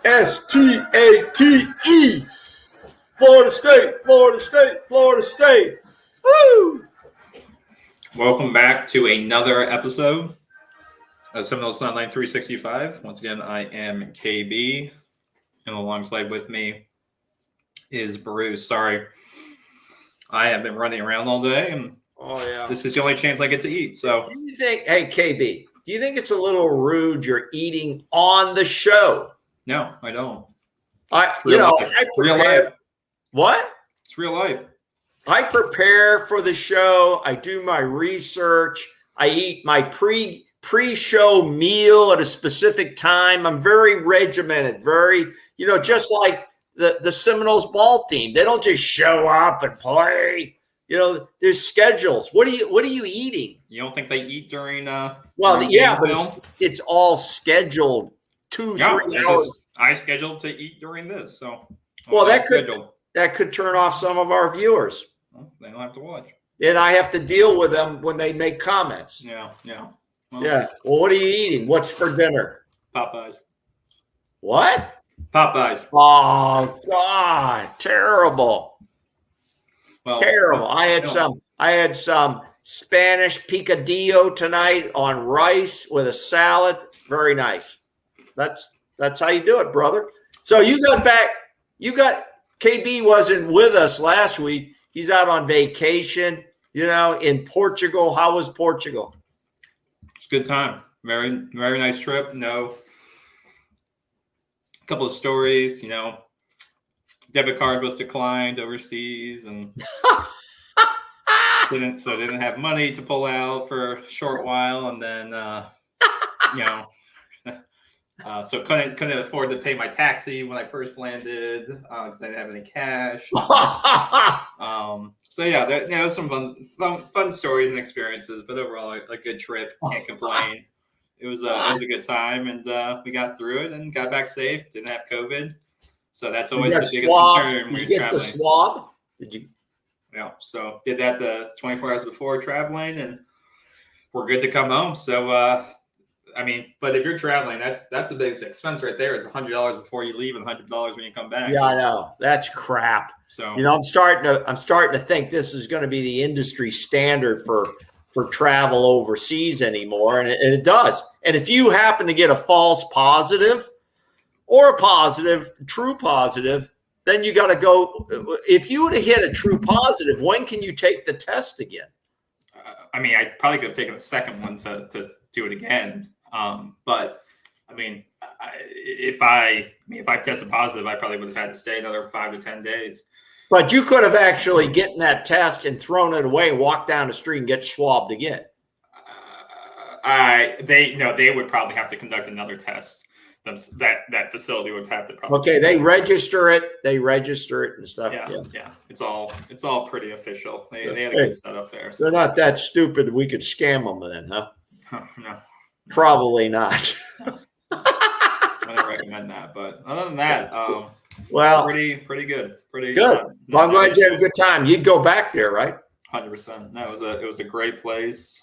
S-T-A-T-E. Florida State, Florida State, Florida State. Woo! Welcome back to another episode of Seminoles Sideline 365. Once again, I am KB, and alongside with me is Bruce. Sorry, I have been running around all day, and this is the only chance I get to eat. So, do you think, hey KB, do you think it's a little rude you're eating on the show? No, I don't. Real life. What? It's real life. I prepare for the show. I do my research. I eat my pre-show meal at a specific time. I'm very regimented, just like the Seminoles ball team. They don't just show up and play. There's schedules. What are you eating? You don't think they eat during but it's all scheduled 2-3 hours. I scheduled to eat during this, so that could turn off some of our viewers. Well, they don't have to watch. And I have to deal with them when they make comments. Yeah. Well, what are you eating? What's for dinner? Popeyes. What? Popeyes. Oh God, terrible. Well, terrible. I had some Spanish picadillo tonight on rice with a salad. Very nice. That's how you do it, brother. So you got back. KB wasn't with us last week. He's out on vacation, in Portugal. How was Portugal? It's a good time. Very, very nice trip. A couple of stories, debit card was declined overseas and didn't have money to pull out for a short while. And then, so couldn't afford to pay my taxi when I first landed because I didn't have any cash. There was some fun stories and experiences, but overall a good trip. Can't complain. It was a good time, and we got through it and got back safe. Didn't have COVID, so that's always the biggest concern when you're traveling. The swab? Did you? Yeah. So did that the 24 hours before traveling, and we're good to come home. So. But if you're traveling, that's the biggest expense right there is $100 before you leave and $100 when you come back. Yeah, I know. That's crap. So I'm starting to think this is going to be the industry standard for travel overseas anymore, and it does. And if you happen to get a false positive or a positive, true positive, then you got to go. If you would have hit a true positive, when can you take the test again? I probably could have taken a second one to do it again. If I tested positive, I probably would have had to stay another 5 to 10 days. But you could have actually gotten that test and thrown it away, walked down the street and get swabbed again. They would probably have to conduct another test. That facility would have to probably. Okay, they register it and stuff. Yeah. It's all pretty official. They had a good setup there. So. They're not that stupid. We could scam them then, huh? No. Probably not. I don't recommend that, but other than that, pretty good. Pretty good. Well, I'm glad you had a good time. You'd go back there, right? 100%. No, it was a great place.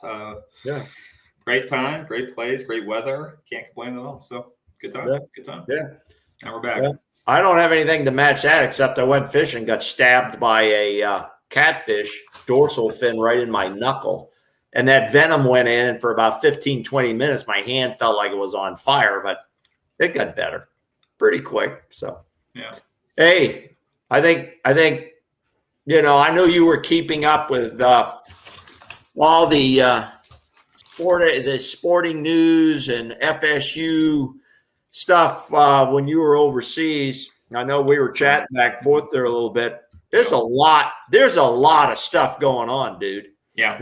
Great time, great place, great weather. Can't complain at all. So good time. Yeah. Good time. Yeah. Now we're back. Yeah. I don't have anything to match that except I went fishing, got stabbed by a catfish, dorsal fin right in my knuckle. And that venom went in, and for about 15, 20 minutes, my hand felt like it was on fire, but it got better pretty quick. So, yeah. Hey, I think, I know you were keeping up with all the sporting news and FSU stuff when you were overseas. I know we were chatting back and forth there a little bit. There's a lot of stuff going on, dude. Yeah.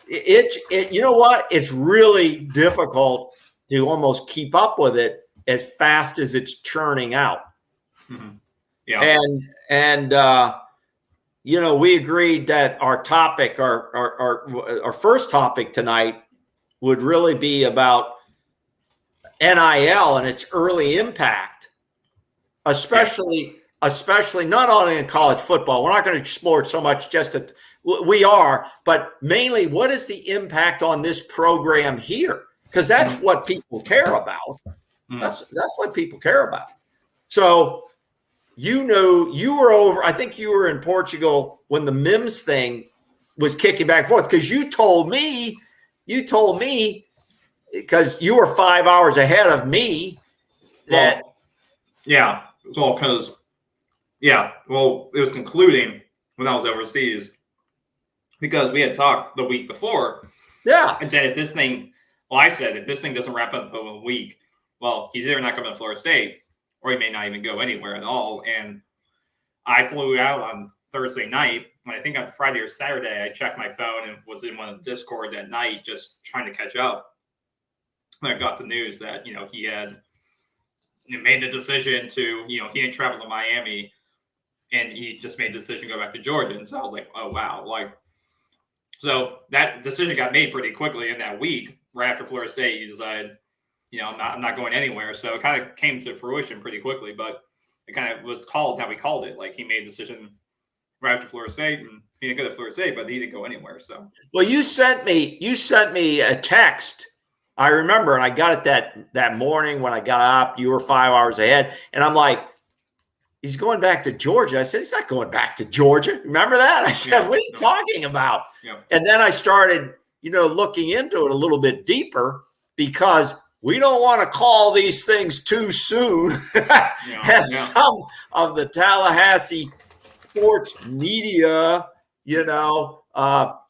You know what? It's really difficult to almost keep up with it as fast as it's churning out. Mm-hmm. Yeah. And we agreed that our topic, our first topic tonight would really be about NIL and its early impact, especially not only in college football. We're not going to explore it so much but mainly what is the impact on this program here? Because that's what people care about. That's what people care about. So, you were over. I think you were in Portugal when the MIMS thing was kicking back and forth, because you told me because you were 5 hours ahead of me. It was concluding when I was overseas, because we had talked the week before. Yeah. And said, I said, if this thing doesn't wrap up in a week, well, he's either not coming to Florida State or he may not even go anywhere at all. And I flew out on Thursday night. And I think on Friday or Saturday, I checked my phone and was in one of the Discords at night, just trying to catch up. And I got the news that, he had made the decision to, he didn't travel to Miami, and he just made the decision to go back to Georgia. And so I was like, oh, wow. So that decision got made pretty quickly in that week. Right after Florida State, he decided, I'm not going anywhere. So it kind of came to fruition pretty quickly, but it kind of was called how we called it. Like, he made a decision right after Florida State, and he didn't go to Florida State, but he didn't go anywhere. So, well, you sent me a text. I remember, and I got it that morning when I got up. You were 5 hours ahead, and I'm like, he's going back to Georgia. I said, he's not going back to Georgia. Remember that? I said, what are you talking about? Yeah. And then I started, looking into it a little bit deeper, because we don't want to call these things too soon. Some of the Tallahassee sports media,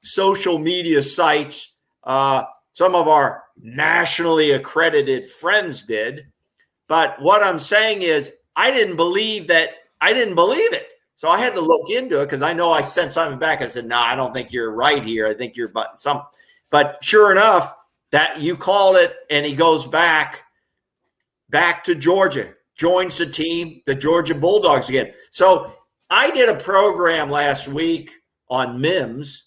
social media sites, some of our nationally accredited friends did. But what I'm saying is, I didn't believe it. So I had to look into it, because I know I sent something back. I said, no, I don't think you're right here. I think you're but sure enough, that you called it, and he goes back to Georgia, joins the team, the Georgia Bulldogs again. So I did a program last week on MIMS,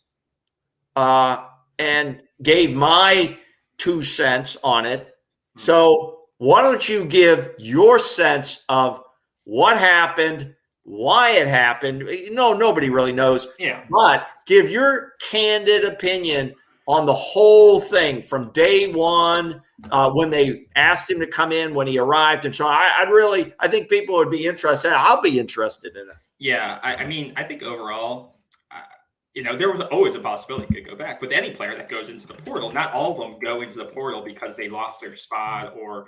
and gave my 2 cents on it. So why don't you give your sense of what happened, why it happened? Nobody really knows. Yeah. But give your candid opinion on the whole thing from day one, when they asked him to come in, when he arrived. And so I think people would be interested. I'll be interested in it. Yeah. I think overall, there was always a possibility he could go back. With any player that goes into the portal, not all of them go into the portal because they lost their spot or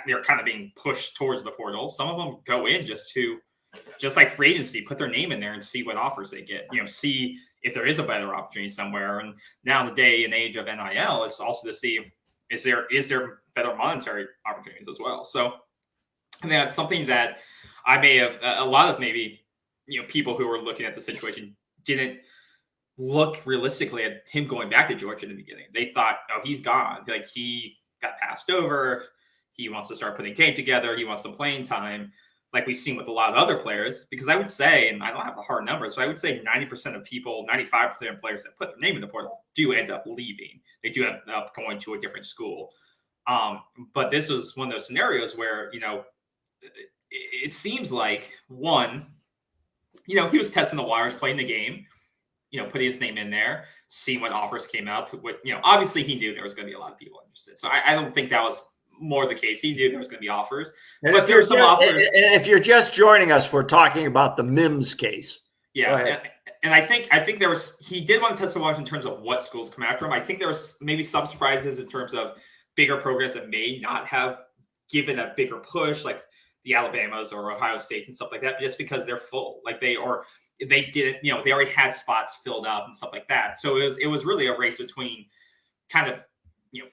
they're kind of being pushed towards the portal. Some of them go in just like free agency, put their name in there and see what offers they get. See if there is a better opportunity somewhere. And now in the day and age of NIL, it's also to see is there better monetary opportunities as well. So I think that's something that I may have a lot of maybe people who were looking at the situation didn't look realistically at him going back to Georgia in the beginning. They thought, oh, he's gone. Like, he got passed over. He wants to start putting tape together. He wants some playing time, like we've seen with a lot of other players. Because I would say, and I don't have the hard numbers, but I would say 90% of people, 95% of players that put their name in the portal do end up leaving. They do end up going to a different school. But this was one of those scenarios where, it seems like, one, he was testing the waters, playing the game, putting his name in there, seeing what offers came up. Obviously he knew there was going to be a lot of people interested. So I don't think that was more the case. He knew there was going to be offers. But there were some offers. And if you're just joining us, we're talking about the MIMS case. Yeah. And I think he did want to test the waters in terms of what schools come after him. I think there was maybe some surprises in terms of bigger programs that may not have given a bigger push, like the Alabamas or Ohio States and stuff like that, just because they're full. Like they didn't, they already had spots filled up and stuff like that. So it was really a race between kind of,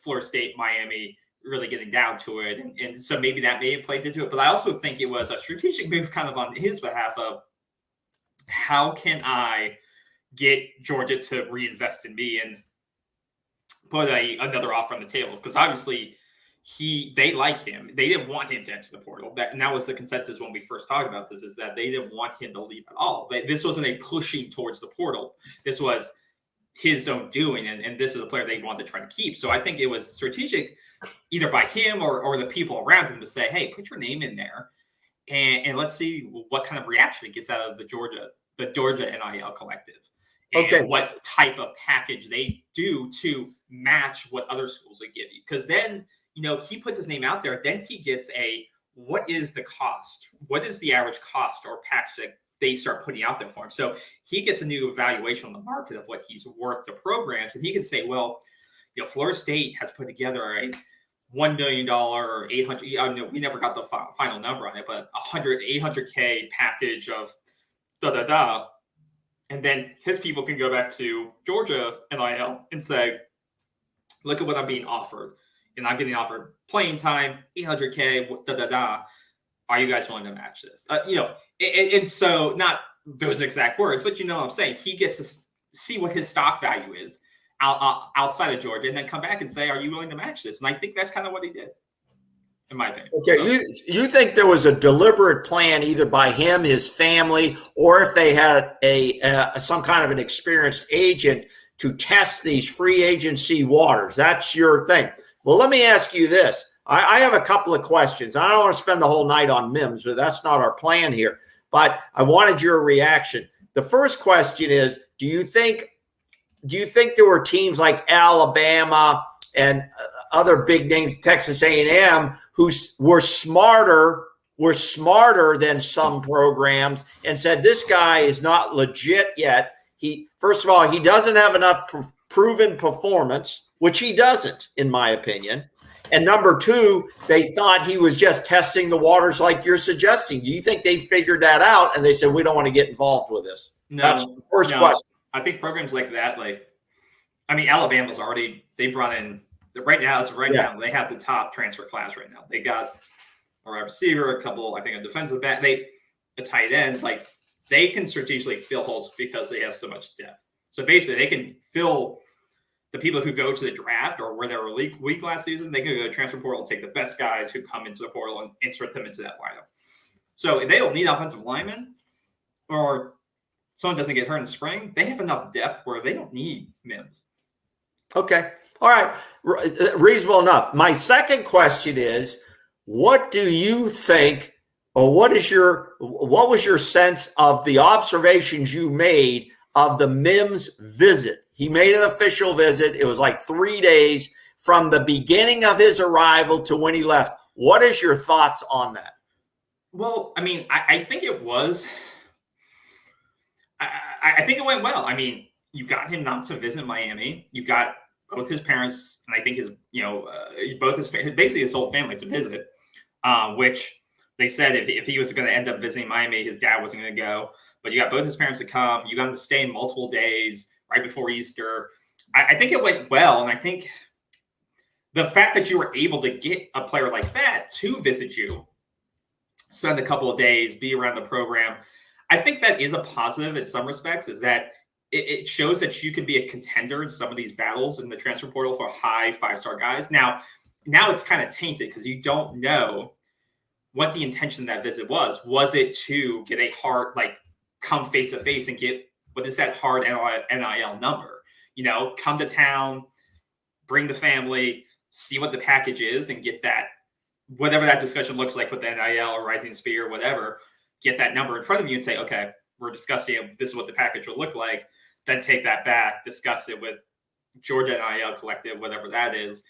Florida State, Miami, really getting down to it. And so maybe that may have played into it. But I also think it was a strategic move kind of on his behalf of, how can I get Georgia to reinvest in me and put another offer on the table? Because obviously they like him. They didn't want him to enter the portal. And that was the consensus when we first talked about this, is that they didn't want him to leave at all. This wasn't a pushing towards the portal. This was his own doing, and this is a player they wanted to try to keep. So I think it was strategic either by him or the people around him to say, hey, put your name in there and let's see what kind of reaction it gets out of the Georgia NIL collective. And what type of package they do to match what other schools would give you. Because then he puts his name out there. Then he gets what is the cost? What is the average cost or package that they start putting out there for him? So he gets a new evaluation on the market of what he's worth to programs. And he can say, well, Florida State has put together a $1 million or 800, we never got the final number on it, but 800K package of da-da-da. And then his people can go back to Georgia NIL and say, look at what I'm being offered. And I'm getting offered playing time, 800K, da-da-da. Are you guys willing to match this? And so not those exact words, but what I'm saying. He gets to see what his stock value is outside of Georgia and then come back and say, are you willing to match this? And I think that's kind of what he did, in my opinion. Okay, you think there was a deliberate plan either by him, his family, or if they had some kind of an experienced agent to test these free agency waters. That's your thing. Well, let me ask you this. I have a couple of questions. I don't want to spend the whole night on MIMS, but that's not our plan here. But I wanted your reaction. The first question is, do you think there were teams like Alabama and other big names, Texas A&M, who were smarter than some programs and said, this guy is not legit yet. First of all, he doesn't have enough proven performance, which he doesn't, in my opinion. And number two, they thought he was just testing the waters like you're suggesting. Do you think they figured that out and they said, we don't want to get involved with this? No, that's the first question. I think programs like that, Alabama's already, they brought in, now, they have the top transfer class right now. They got a wide receiver, a couple, I think a defensive back, a tight end. They can strategically fill holes because they have so much depth. So basically they can fill the people who go to the draft or where they were weak last season. They can go to the transfer portal, take the best guys who come into the portal and insert them into that lineup. So if they don't need offensive linemen or someone doesn't get hurt in the spring, they have enough depth where they don't need MIMS. Okay. All right. Reasonable enough. My second question is, what do you think, or what was your sense of the observations you made of the MIMS visit? He made an official visit. It was 3 days from the beginning of his arrival to when he left. What is your thoughts on that? Well, I think it was. I think it went well. You got him not to visit Miami. You got both his parents, and I think both his parents, basically his whole family to visit, which they said if he was going to end up visiting Miami, his dad wasn't going to go. But you got both his parents to come. You got him to stay multiple days right before Easter. I think it went well, and I think the fact that you were able to get a player like that to visit you, spend a couple of days, be around the program, I think that is a positive in some respects, is that it shows that you can be a contender in some of these battles in the transfer portal for high 5-star guys. Now it's kind of tainted because you don't know what the intention of that visit was. Was it to get a hard, come face to face and get, what is that hard NIL number? Come to town, bring the family, see what the package is, and get that, whatever that discussion looks like with the NIL or Rising Spear or whatever, get that number in front of you and say, okay, we're discussing it. This is what the package will look like. Then take that back, discuss it with Georgia NIL Collective, whatever that is,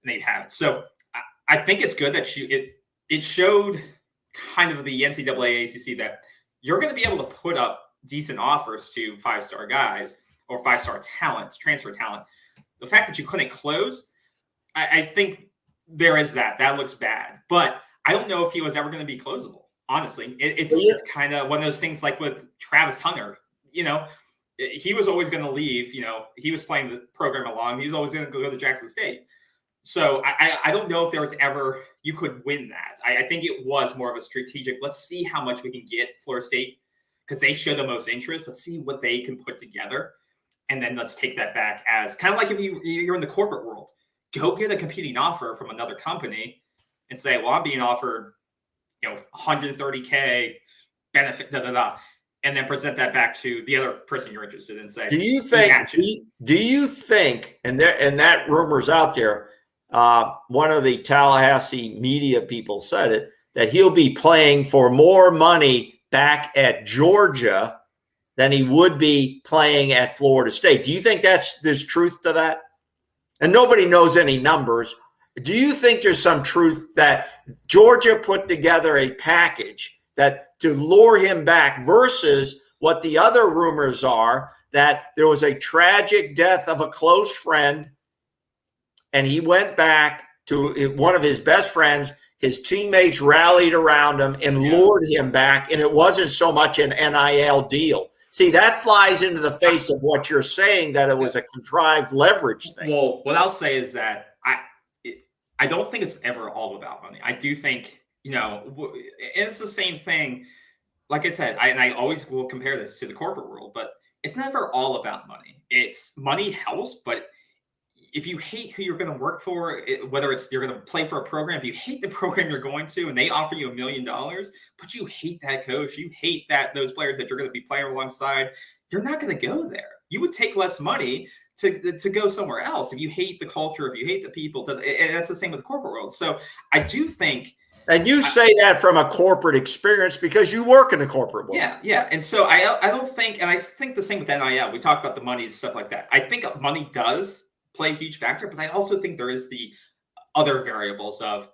and they'd have it. So I think it's good that it showed kind of the NCAA ACC that you're going to be able to put up decent offers to 5-star guys or 5-star talent, transfer talent. The fact that you couldn't close, I think there is that. That looks bad. But I don't know if he was ever going to be closable, honestly. It's kind of one of those things like with Travis Hunter. He was always going to leave. He was playing the program along. He was always going to go to Jackson State. So I don't know if there was ever you could win that. I think it was more of a strategic, let's see how much we can get Florida State because they show the most interest. Let's see what they can put together. And then let's take that back as kind of like if you're in the corporate world. Go get a competing offer from another company and say, well, I'm being offered, 130K benefit, and then present that back to the other person you're interested in. Say, do you think, and that rumor's out there, one of the Tallahassee media people said it, that he'll be playing for more money back at Georgia than he would be playing at Florida State. Do you think there's truth to that? And nobody knows any numbers. Do you think there's some truth that Georgia put together a package that to lure him back versus what the other rumors are, that there was a tragic death of a close friend and he went back to one of his best friends, his teammates rallied around him and lured him back, and it wasn't so much an NIL deal. See, that flies into the face of what you're saying, that it was a contrived leverage thing. Well, what I'll say is that I don't think it's ever all about money. I do think, it's the same thing. Like I said, I always will compare this to the corporate world, but it's never all about money. It's money helps, but if you hate who you're going to work for, whether it's you're going to play for a program, if you hate the program you're going to and they offer you $1 million, but you hate that coach, you hate those players that you're going to be playing alongside, you're not going to go there. You would take less money to go somewhere else if you hate the culture, if you hate the people. And that's the same with the corporate world. So I do think. And you say that from a corporate experience because you work in the corporate world. Yeah. And so I don't think, and I think the same with NIL. We talked about the money and stuff like that. I think money does play a huge factor, but I also think there is the other variables of,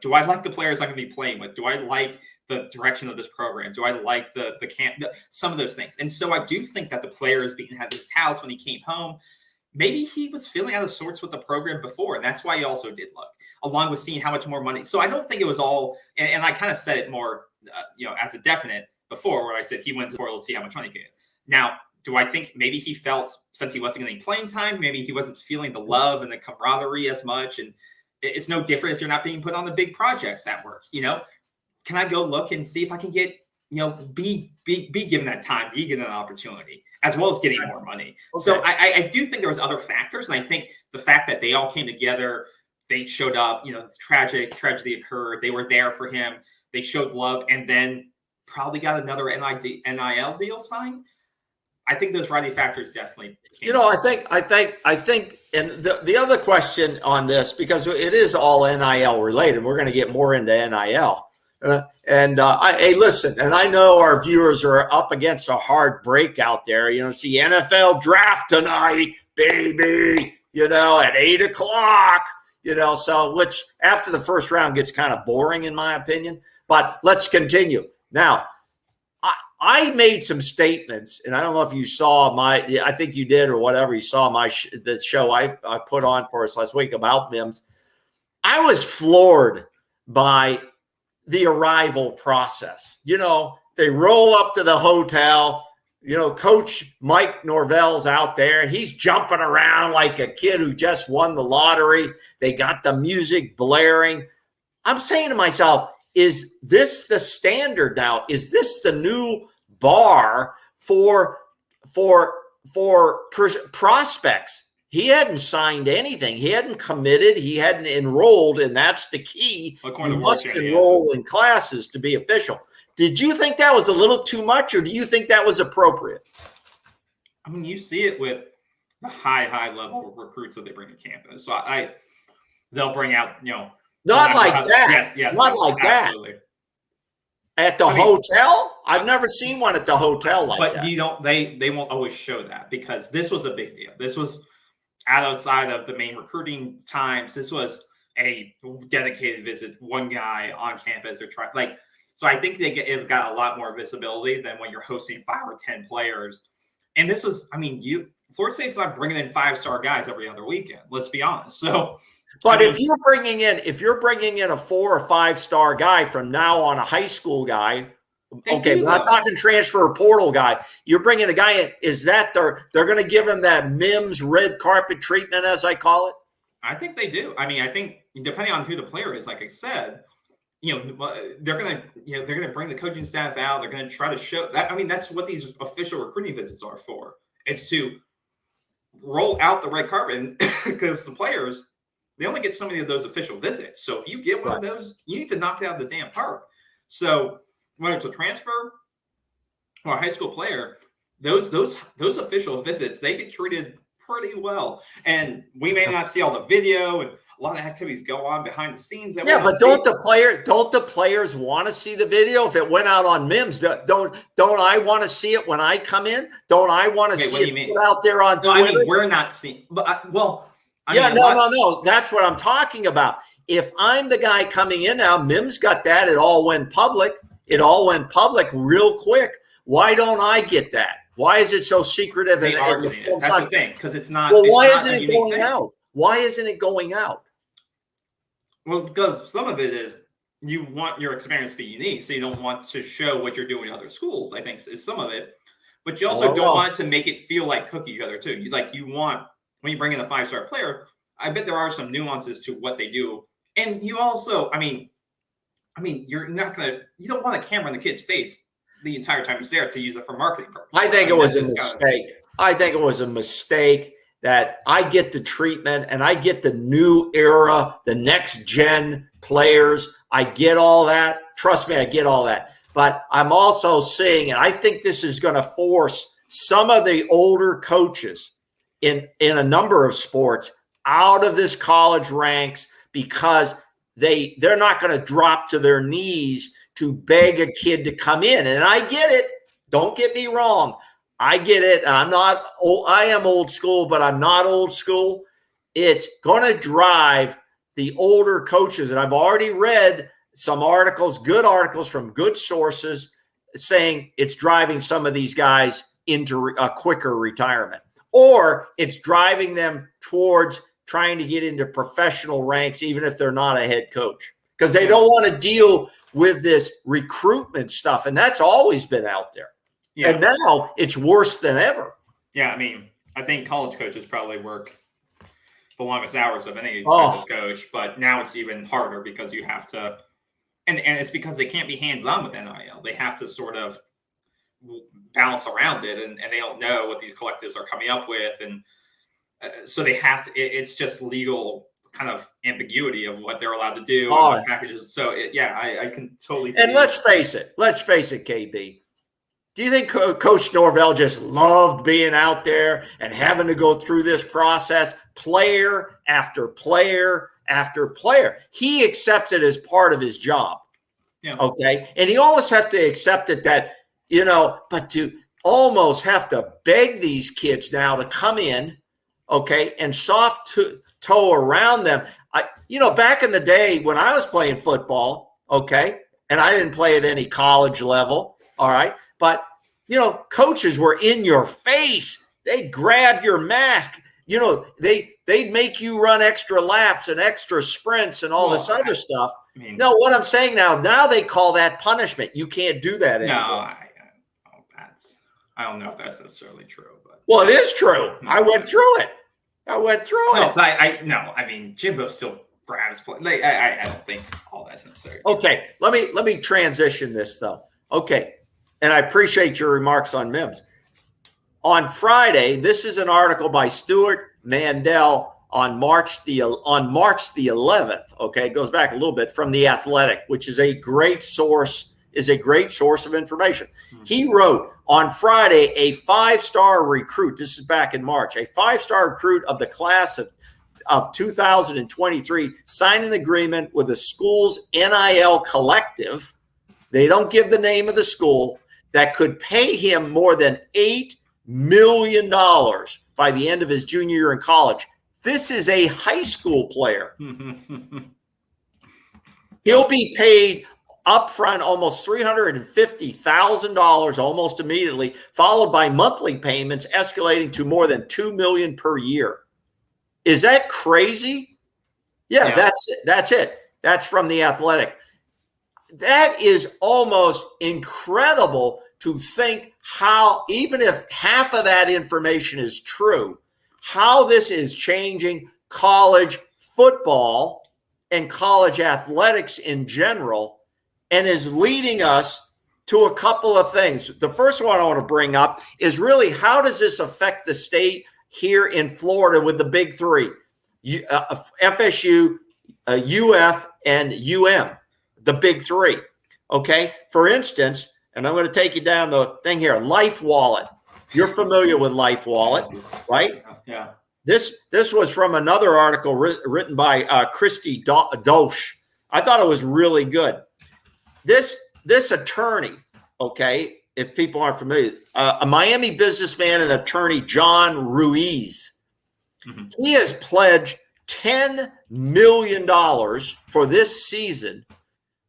do I like the players I'm going to be playing with? Do I like the direction of this program? Do I like the camp? Some of those things. And so I do think that the players being at his house when he came home, maybe he was feeling out of sorts with the program before, and that's why he also did look, along with seeing how much more money. So I don't think it was all, and I kind of said it more, as a definite before, where I said he went to the portal to see how much money he could get. Now, do I think maybe he felt, since he wasn't getting playing time, maybe he wasn't feeling the love and the camaraderie as much, and it's no different if you're not being put on the big projects at work. Can I go look and see if I can get, be given that time, be given an opportunity, as well as getting more money. Okay. So I do think there was other factors. And I think the fact that they all came together, they showed up, tragedy occurred. They were there for him. They showed love and then probably got another NIL deal signed. I think those variety factors definitely. I think, and the other question on this, because it is all NIL related, we're going to get more into NIL. Hey, listen, and I know our viewers are up against a hard break out there. See NFL draft tonight, baby. At 8:00. So which after the first round gets kind of boring in my opinion. But let's continue now. I made some statements, and I don't know if you saw I think you did or whatever. You saw the show I put on for us last week about Mims. I was floored by the arrival process. They roll up to the hotel. Coach Mike Norvell's out there. He's jumping around like a kid who just won the lottery. They got the music blaring. I'm saying to myself, is this the standard now? Is this the new bar for prospects? He hadn't signed anything. He hadn't committed. He hadn't enrolled, and that's the key. You must enroll in classes to be official. Did you think that was a little too much, or do you think that was appropriate? I mean, you see it with the high level recruits that they bring to campus. So they'll bring out, not like that. Yes, not like absolutely. That. At the hotel? I've never seen one at the hotel like that. But they won't always show that, because this was a big deal. This was outside of the main recruiting times. This was a dedicated visit, one guy on campus or so I think it got a lot more visibility than when you're hosting 5 or 10 players. And this was, Florida State's not bringing in 5-star guys every other weekend. Let's be honest. So, but if you're bringing in a 4 or 5-star guy from now on, a high school guy, okay, we're not talking transfer portal guy. You're bringing a guy in. Is that they're going to give him that Mims red carpet treatment, as I call it? I think they do. I think depending on who the player is, like I said, they're going to bring the coaching staff out. They're going to try to show that. That's what these official recruiting visits are for. It's to roll out the red carpet, because the players, they only get so many of those official visits. So if you get one of those, you need to knock it out of the damn park. So whether it's a transfer or a high school player, those official visits, they get treated pretty well. And we may not see all the video and a lot of activities go on behind the scenes. But don't the players want to see the video? If it went out on Mims, don't I want to see it when I come in? Don't I want to see it put out there on Twitter? We're not seeing. But No. That's what I'm talking about. If I'm the guy coming in now, Mims got that. It all went public. It all went public real quick. Why don't I get that? Why is it so secretive? They are getting it. That's the thing, because it's not. Well, it's why not isn't a it unique going thing. out? Why isn't it going out? Well, because some of it is you want your experience to be unique, so you don't want to show what you're doing in other schools, I think is some of it. But you also don't want it to make it feel like cookie cutter too. You want, when you bring in a 5-star player, I bet there are some nuances to what they do. And you also, I mean, you don't want a camera in the kid's face the entire time he's there to use it for marketing purposes. I think it was a mistake. I think it was a mistake that I get the treatment and I get the new era, the next gen players. I get all that. Trust me, I get all that. But I'm also seeing, and I think this is going to force some of the older coaches in a number of sports out of this college ranks, because they're not going to drop to their knees to beg a kid to come in. And I get it. Don't get me wrong. I get it. I am old school, but I'm not old school. It's going to drive the older coaches. And I've already read some articles, good articles from good sources, saying it's driving some of these guys into a quicker retirement, or it's driving them towards trying to get into professional ranks, even if they're not a head coach, because they don't want to deal with this recruitment stuff. And that's always been out there. Yeah. And now it's worse than ever. Yeah. I mean, I think college coaches probably work the longest hours of any coach, but now it's even harder because you have to, and it's because they can't be hands-on with NIL. They have to sort of bounce around it, and they don't know what these collectives are coming up with. And so they have to, it's just legal kind of ambiguity of what they're allowed to do and packages. So I can totally see. And let's face it, KB. Do you think Coach Norvell just loved being out there and having to go through this process, player after player after player? He accepts it as part of his job. Yeah. Okay. And he almost have to accept it that, but to almost have to beg these kids now to come in, okay, and soft toe around them. Back in the day when I was playing football, okay, and I didn't play at any college level, all right, but, coaches were in your face. They grabbed your mask. They'd make you run extra laps and extra sprints and all this other stuff. No, what I'm saying now they call that punishment. You can't do that anymore. No, I don't know if that's necessarily true. But well, it is true. I went through it. I mean, Jimbo still grabs play. I don't think all that's necessary. Okay, let me transition this though. Okay, and I appreciate your remarks on Mims. On Friday, this is an article by Stuart Mandel on March the 11th. Okay, it goes back a little bit, from The Athletic, which is a great source of information. Mm-hmm. He wrote on Friday, a 5-star recruit. This is back in March. A 5-star recruit of the class of 2023 signed an agreement with the school's NIL collective. They don't give the name of the school, that could pay him more than $8 million by the end of his junior year in college. This is a high school player. He'll be paid upfront almost $350,000 almost immediately, followed by monthly payments escalating to more than $2 million per year. Is that crazy? Yeah. That's it. That's from The Athletic. That is almost incredible to think how, even if half of that information is true, how this is changing college football and college athletics in general, and is leading us to a couple of things. The first one I want to bring up is really, how does this affect the state here in Florida with the big three, FSU, UF, and the big three? Okay. For instance, and I'm going to take you down the thing here, Life Wallet. You're familiar with Life Wallet, right? Yeah. This was from another article written by Christy Dosh. I thought it was really good. This attorney, okay, if people aren't familiar, a Miami businessman and attorney, John Ruiz. Mhm. He has pledged $10 million for this season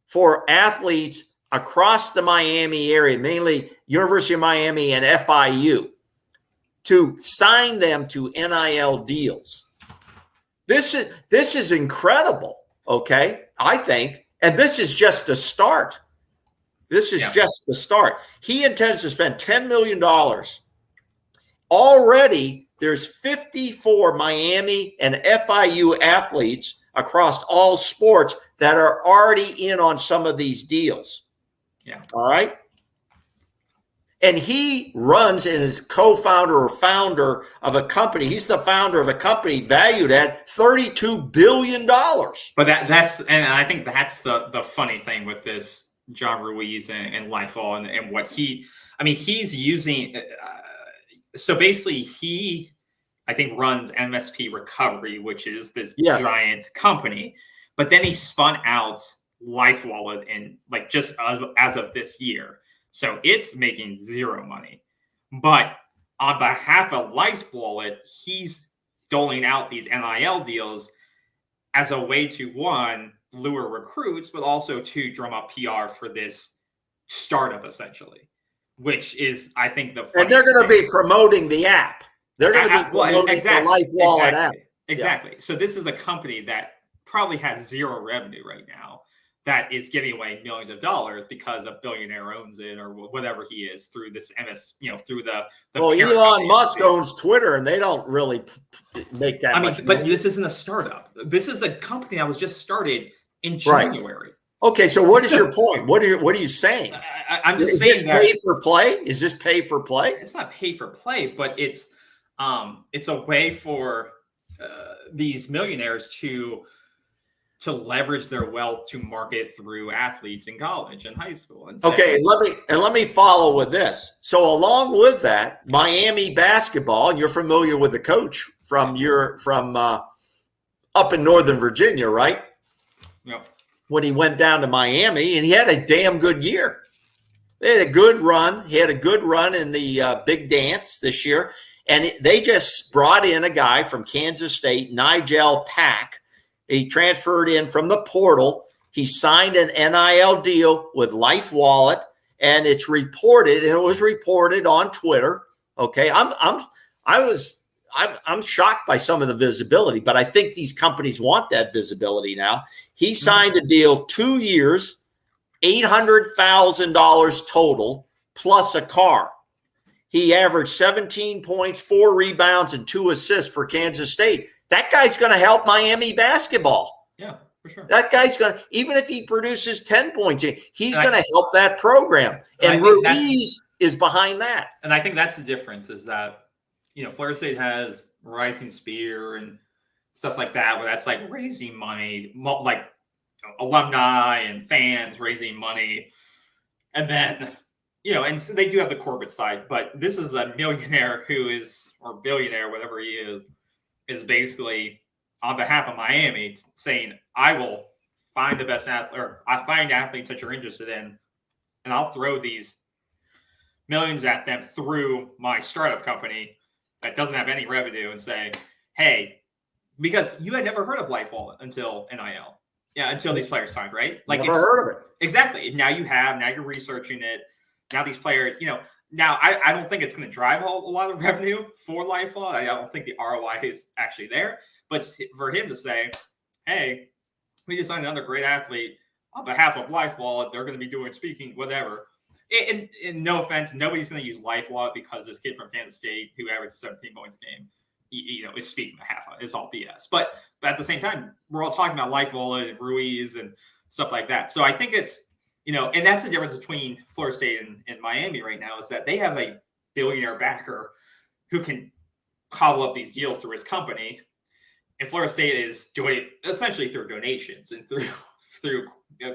for athletes across the Miami area, mainly University of Miami and FIU, to sign them to NIL deals. This is incredible, okay? I think, and this is just the start. This is just the start. He intends to spend $10 million. Already, there's 54 Miami and FIU athletes across all sports that are already in on some of these deals. Yeah. All right. And he runs and is co-founder or founder of a company. He's the founder of a company valued at $32 billion. But that's and I think that's the funny thing with this John Ruiz and Lifeall and what he's using. So basically, he, I think, runs MSP Recovery, which is this giant company. But then he spun out Life Wallet and just as of this year. So it's making zero money. But on behalf of Life Wallet, he's doling out these NIL deals as a way to, one, lure recruits, but also to drum up PR for this startup, essentially. Which is, I think, the funny and they're going to be promoting the app. They're going to be promoting the Life Wallet app. Exactly. So this is a company that probably has zero revenue right now that is giving away millions of dollars because a billionaire owns it or whatever he is through this through the well, Elon Musk owns Twitter, and they don't really make that much money. But this isn't a startup. This is a company that was just started in January. Right. Okay, so what is your point? What are you saying? I'm just saying that pay for play? Is this pay for play? It's not pay for play, but it's a way for these millionaires to leverage their wealth to market through athletes in college and high school. And okay, let me follow with this. So along with that, Miami basketball, and you're familiar with the coach from up in Northern Virginia, right? Yep. When he went down to Miami, and he had a damn good year. They had a good run. He had a good run in the big dance this year. And they just brought in a guy from Kansas State, Nigel Pack. He transferred in from the portal. He signed an NIL deal with Life Wallet, and it's reported, and it was reported on Twitter. Okay, I'm shocked by some of the visibility, but I think these companies want that visibility now. He signed a deal 2 years, $800,000 total, plus a car. He averaged 17 points, 4 rebounds, and 2 assists for Kansas State. That guy's going to help Miami basketball. Yeah, for sure. That guy's going to, even if he produces 10 points, he's going to help that program. And Ruiz is behind that. And I think that's the difference is that, Florida State has Rising Spear and stuff like that, where that's like raising money, like alumni and fans raising money. And then, and so they do have the corporate side, but this is a millionaire or billionaire, whatever he is basically on behalf of Miami saying, I will find the best athlete, or I find athletes that you're interested in, and I'll throw these millions at them through my startup company that doesn't have any revenue and say, hey, because you had never heard of Life Wallet until NIL. Yeah, until these players signed, right? Never heard of it. Exactly. Now you're researching it. Now these players, now I don't think it's going to drive a lot of revenue for Life Wallet. I don't think the ROI is actually there. But for him to say, hey, we just signed another great athlete on behalf of Life Wallet, they're going to be doing speaking, whatever. And no offense, nobody's going to use Life Wallet because this kid from Kansas State who averages 17 points a game, is speaking behalf of it. It's all BS. But at the same time, we're all talking about Life Wallet and Ruiz and stuff like that. So I think it's, and that's the difference between Florida State and Miami right now is that they have a billionaire backer who can cobble up these deals through his company. And Florida State is doing it essentially through donations and through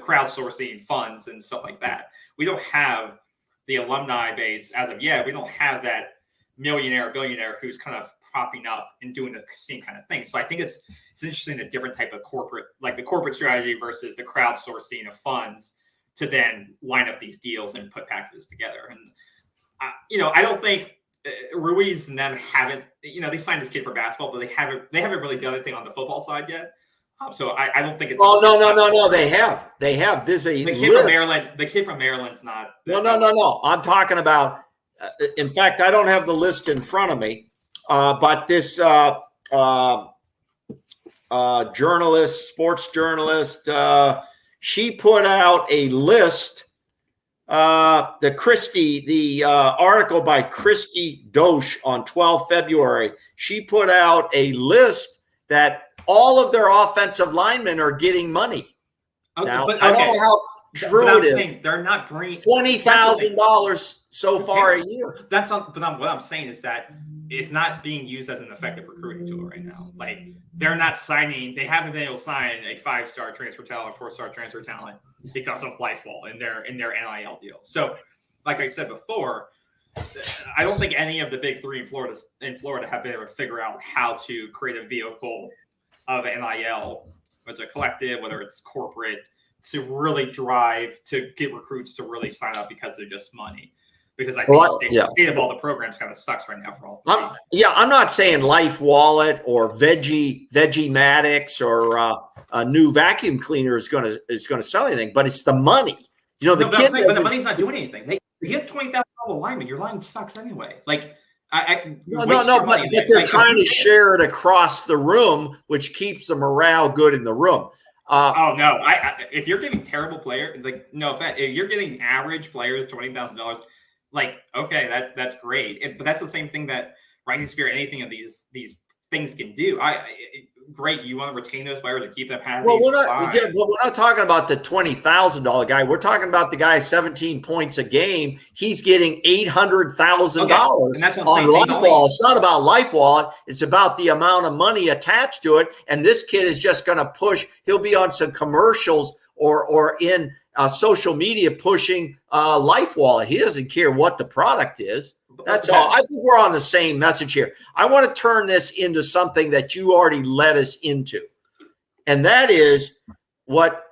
crowdsourcing funds and stuff like that. We don't have the alumni base as of yet. We don't have that billionaire who's kind of propping up and doing the same kind of thing. So I think it's interesting, a different type of corporate, like the corporate strategy versus the crowdsourcing of funds to then line up these deals and put packages together. And, I don't think Ruiz and them haven't, they signed this kid for basketball, but they haven't really done anything on the football side yet. So I don't think it's. Oh, no. They have. There's a the kid list. from Maryland. The kid from Maryland's not. No. I'm talking about. In fact, I don't have the list in front of me, but this journalist, sports journalist, she put out a list. The article by Christy Dosh on 12 February, she put out a list that all of their offensive linemen are getting money. Okay, now, but, I don't know how true it is. They're not bringing $20,000 so far a year. What I'm saying is that it's not being used as an effective recruiting tool right now. Like, they're not signing. They haven't been able to sign a 5-star transfer talent, 4-star transfer talent because of LifeWall in their NIL deal. So, like I said before, I don't think any of the big three in Florida have been able to figure out how to create a vehicle of NIL, whether it's a collective, whether it's corporate, to really drive to get recruits to really sign up because they're just money. Because I think the state of all the programs kind of sucks right now for all three. I'm not saying Life Wallet or Vegematics or a new vacuum cleaner is going to sell anything, but it's the money. But the money's not doing anything. If you have $20,000 lineman, your line sucks anyway. Like, but they're trying to share it across the room, which keeps the morale good in the room. No! If you're getting terrible players, like, no offense, if you're getting average players $20,000, like, okay, that's great. But that's the same thing that Rising Spirit, anything of these things can do. Great, you want to retain those players and keep them happy. Well, we're not talking about the $20,000 guy. We're talking about the guy 17 points a game. He's getting $800,000 on LifeWall. It's not about LifeWall. It's about the amount of money attached to it. And this kid is just going to push. He'll be on some commercials or in social media pushing LifeWall. He doesn't care what the product is. That's all. I think we're on the same message here. I want to turn this into something that you already led us into. And that is what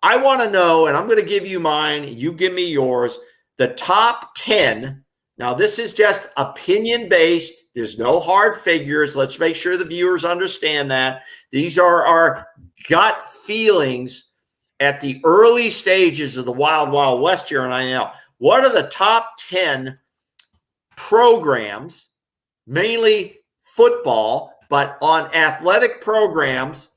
I want to know, and I'm going to give you mine, you give me yours, the top 10. Now, this is just opinion-based. There's no hard figures. Let's make sure the viewers understand that. These are our gut feelings at the early stages of the Wild Wild West here on NIL. What are the top 10 programs, mainly football, but on athletic programs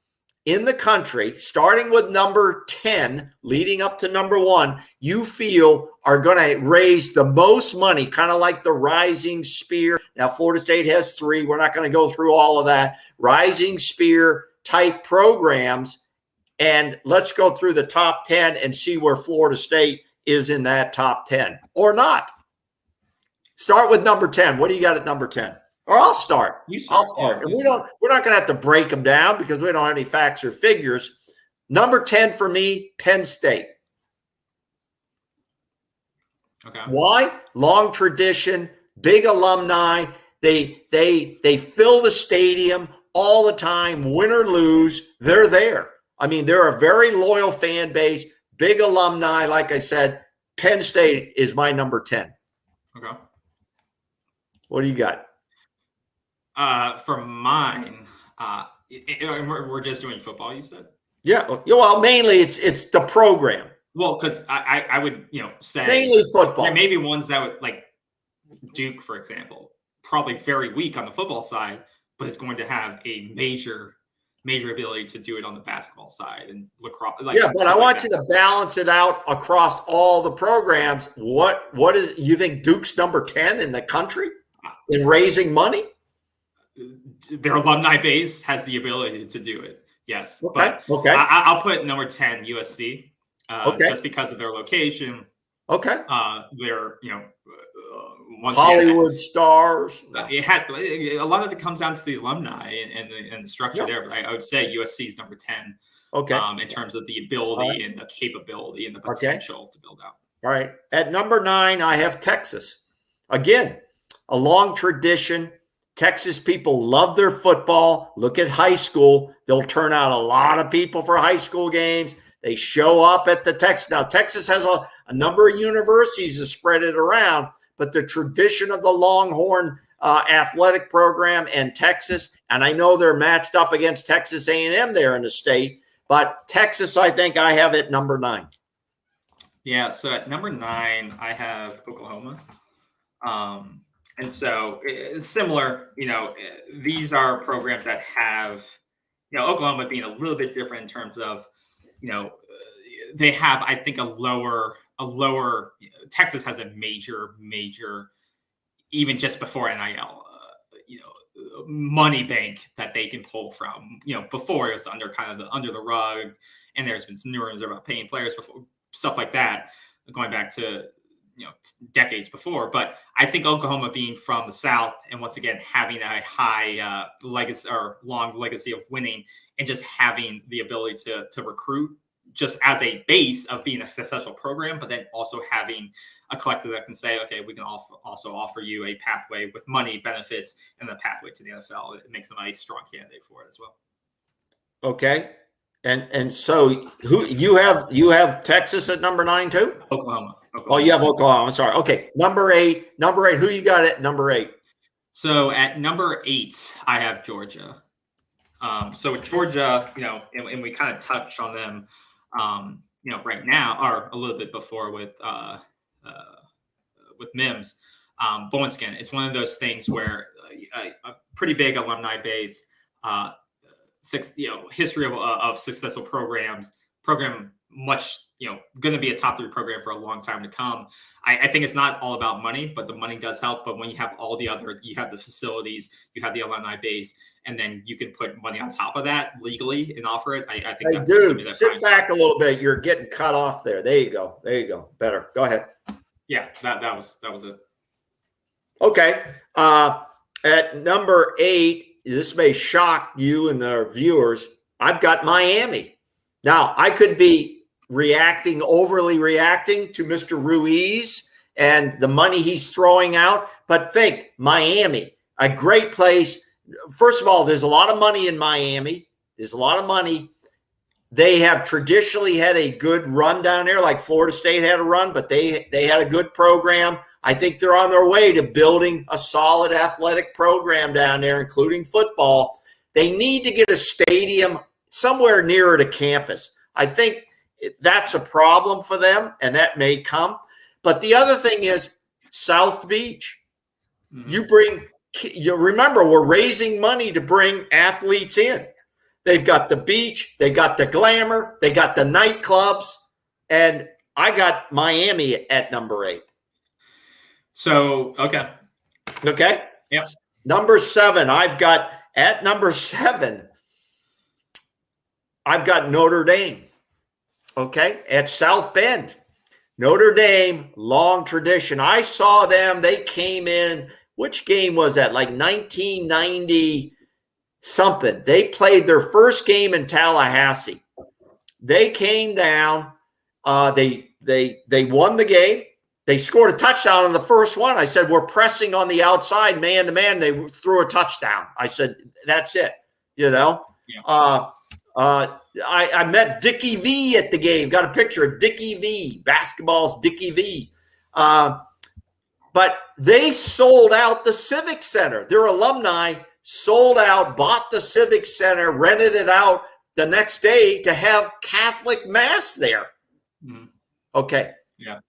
in the country, starting with number 10, leading up to number 1, you feel are going to raise the most money, kind of like the Rising Spear. Now, Florida State has 3. We're not going to go through all of that. Rising Spear type programs. And let's go through the top 10 and see where Florida State is in that top 10 or not. Start with number 10. What do you got at number 10? Or I'll start. I'll start. And we're not going to have to break them down because we don't have any facts or figures. Number 10 for me, Penn State. Okay. Why? Long tradition, big alumni. They fill the stadium all the time, win or lose. They're there. I mean, they're a very loyal fan base, big alumni. Like I said, Penn State is my number 10. Okay. What do you got? For mine, we're just doing football, you said? Yeah. Well, mainly it's the program. Well, because I would, say mainly football. There may be ones that would, like Duke, for example, probably very weak on the football side, but it's going to have a major ability to do it on the basketball side and lacrosse. But I want you to balance it out across all the programs. What is you think Duke's number 10 in the country in raising money? Their alumni base has the ability to do it. Yes. Okay. But I'll put number 10 USC just because of their location. Okay. Their Hollywood stars. It had a lot of it comes down to the alumni and the structure there. But I would say USC is number 10. Okay. In terms of the ability and the capability and the potential to build out. All right. At number 9, I have Texas. Again, a long tradition. Texas people love their football. Look at high school. They'll turn out a lot of people for high school games. They show up at the Texas. Now, Texas has a number of universities to spread it around, but the tradition of the Longhorn athletic program and Texas, and I know they're matched up against Texas A&M there in the state, but Texas, I think I have at number 9. Yeah, so at number 9, I have Oklahoma. And so it's similar, these are programs that have, Oklahoma being a little bit different in terms of, they have, I think, a lower, Texas has a major, even just before NIL, money bank that they can pull from. Before it was under the rug, and there's been some rumors about paying players before, stuff like that, going back to decades before. But I think Oklahoma being from the South, and once again having a high legacy or long legacy of winning, and just having the ability to recruit just as a base of being a successful program, but then also having a collective that can say, okay, we can also offer you a pathway with money, benefits, and the pathway to the NFL. It makes them a strong candidate for it as well. Okay. And so who you have Texas at number 9 too? Oklahoma. Oh, you have Oklahoma. I'm sorry. Okay. Number eight. Who you got at number 8? So at number 8, I have Georgia. So with Georgia, and we kind of touched on them, right now, or a little bit before with Mims. But once again, it's one of those things where a pretty big alumni base, history of successful program much, going to be a top 3 program for a long time to come. I think it's not all about money, but the money does help. But when you have all the other, you have the facilities, you have the alumni base, and then you can put money on top of that legally and offer it. I think hey, dude, sit back a little bit. You're getting cut off there. There you go. Better. Go ahead. Yeah, that was it. Okay. At number 8, this may shock you and the viewers. I've got Miami. Now, I could be overly reacting to Mr. Ruiz and the money he's throwing out, but think Miami, a great place. First of all, there's a lot of money in Miami. There's a lot of money. They have traditionally had a good run down there, like Florida State had a run, but they had a good program. I think they're on their way to building a solid athletic program down there, including football. They need to get a stadium somewhere nearer to campus. I think that's a problem for them, and that may come. But the other thing is South Beach. Mm-hmm. You remember, we're raising money to bring athletes in. They've got the beach, they got the glamour, they got the nightclubs, and I got Miami at number 8. So, okay. Yep. Number 7, I've got Notre Dame. Okay, at South Bend. Notre Dame, long tradition. I saw them. They came in. Which game was that? Like 1990 something. They played their first game in Tallahassee. They came down. They won the game. They scored a touchdown on the first one. I said, we're pressing on the outside, man to man. They threw a touchdown. I said, that's it. Yeah. I met Dickie V at the game. Got a picture of Dickie V. Basketball's Dickie V. But they sold out the Civic Center. Their alumni sold out, bought the Civic Center, rented it out the next day to have Catholic Mass there. Mm-hmm. Okay. Yeah.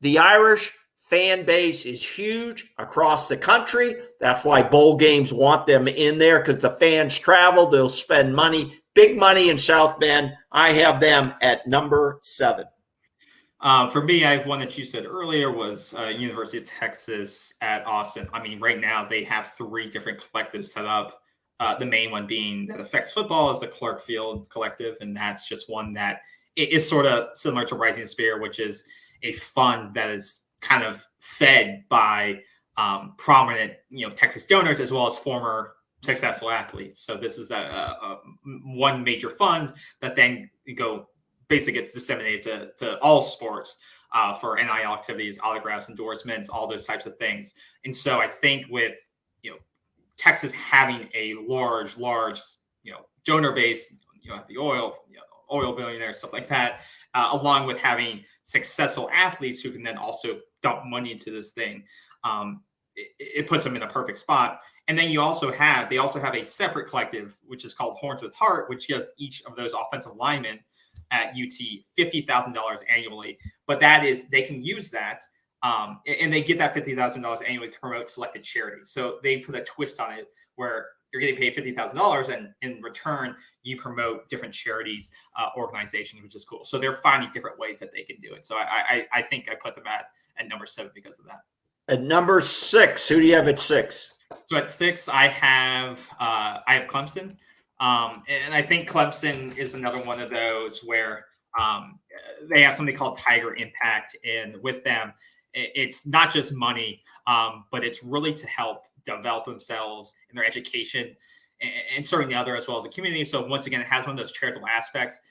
The Irish fan base is huge across the country. That's why bowl games want them in there, because the fans travel. They'll spend money. Big money in South Bend. I have them at number 7. For me, I have one that you said earlier was University of Texas at Austin. I mean, right now they have 3 different collectives set up. The main one being that affects football is the Clark Field Collective, and that's just one that is sort of similar to Rising Spear, which is a fund that is kind of fed by prominent, Texas donors as well as former successful athletes. So this is a one major fund that then basically gets disseminated to all sports for NIL activities, autographs, endorsements, all those types of things. And so I think with Texas having a large donor base, the oil billionaires, stuff like that, along with having successful athletes who can then also dump money into this thing. it puts them in a perfect spot. And then they also have a separate collective, which is called Horns with Heart, which gives each of those offensive linemen at UT $50,000 annually. But that is, they can use that. And they get that $50,000 annually to promote selected charities. So they put a twist on it where you're getting paid $50,000, and in return, you promote different charities, organizations, which is cool. So they're finding different ways that they can do it. So I think I put them at number 7 because of that. At number 6, who do you have at 6? So at 6, I have Clemson, and I think Clemson is another one of those where they have something called Tiger Impact, and with them, it's not just money, but it's really to help develop themselves in their education and serving the other as well as the community. So once again, it has one of those charitable aspects.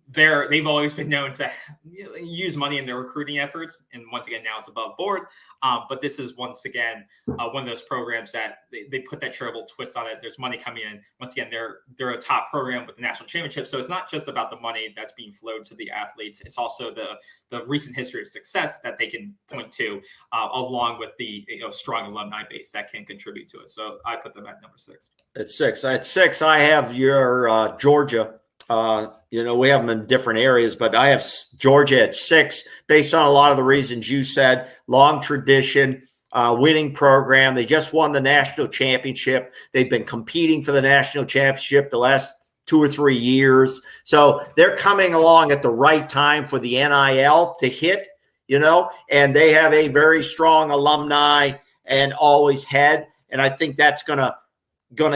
They've always been known to use money in their recruiting efforts, and once again, now it's above board. But this is once again one of those programs that they put that charitable twist on it. There's money coming in. Once again, they're a top program with the national championship, so it's not just about the money that's being flowed to the athletes. It's also the recent history of success that they can point to, along with the strong alumni base that can contribute to it. So I put them at number 6. At 6, I have your Georgia. We have them in different areas, but I have Georgia at 6 based on a lot of the reasons you said. Long tradition, winning program. They just won the national championship. They've been competing for the national championship the last 2 or 3 years. So they're coming along at the right time for the NIL to hit, and they have a very strong alumni and always had. And I think that's gonna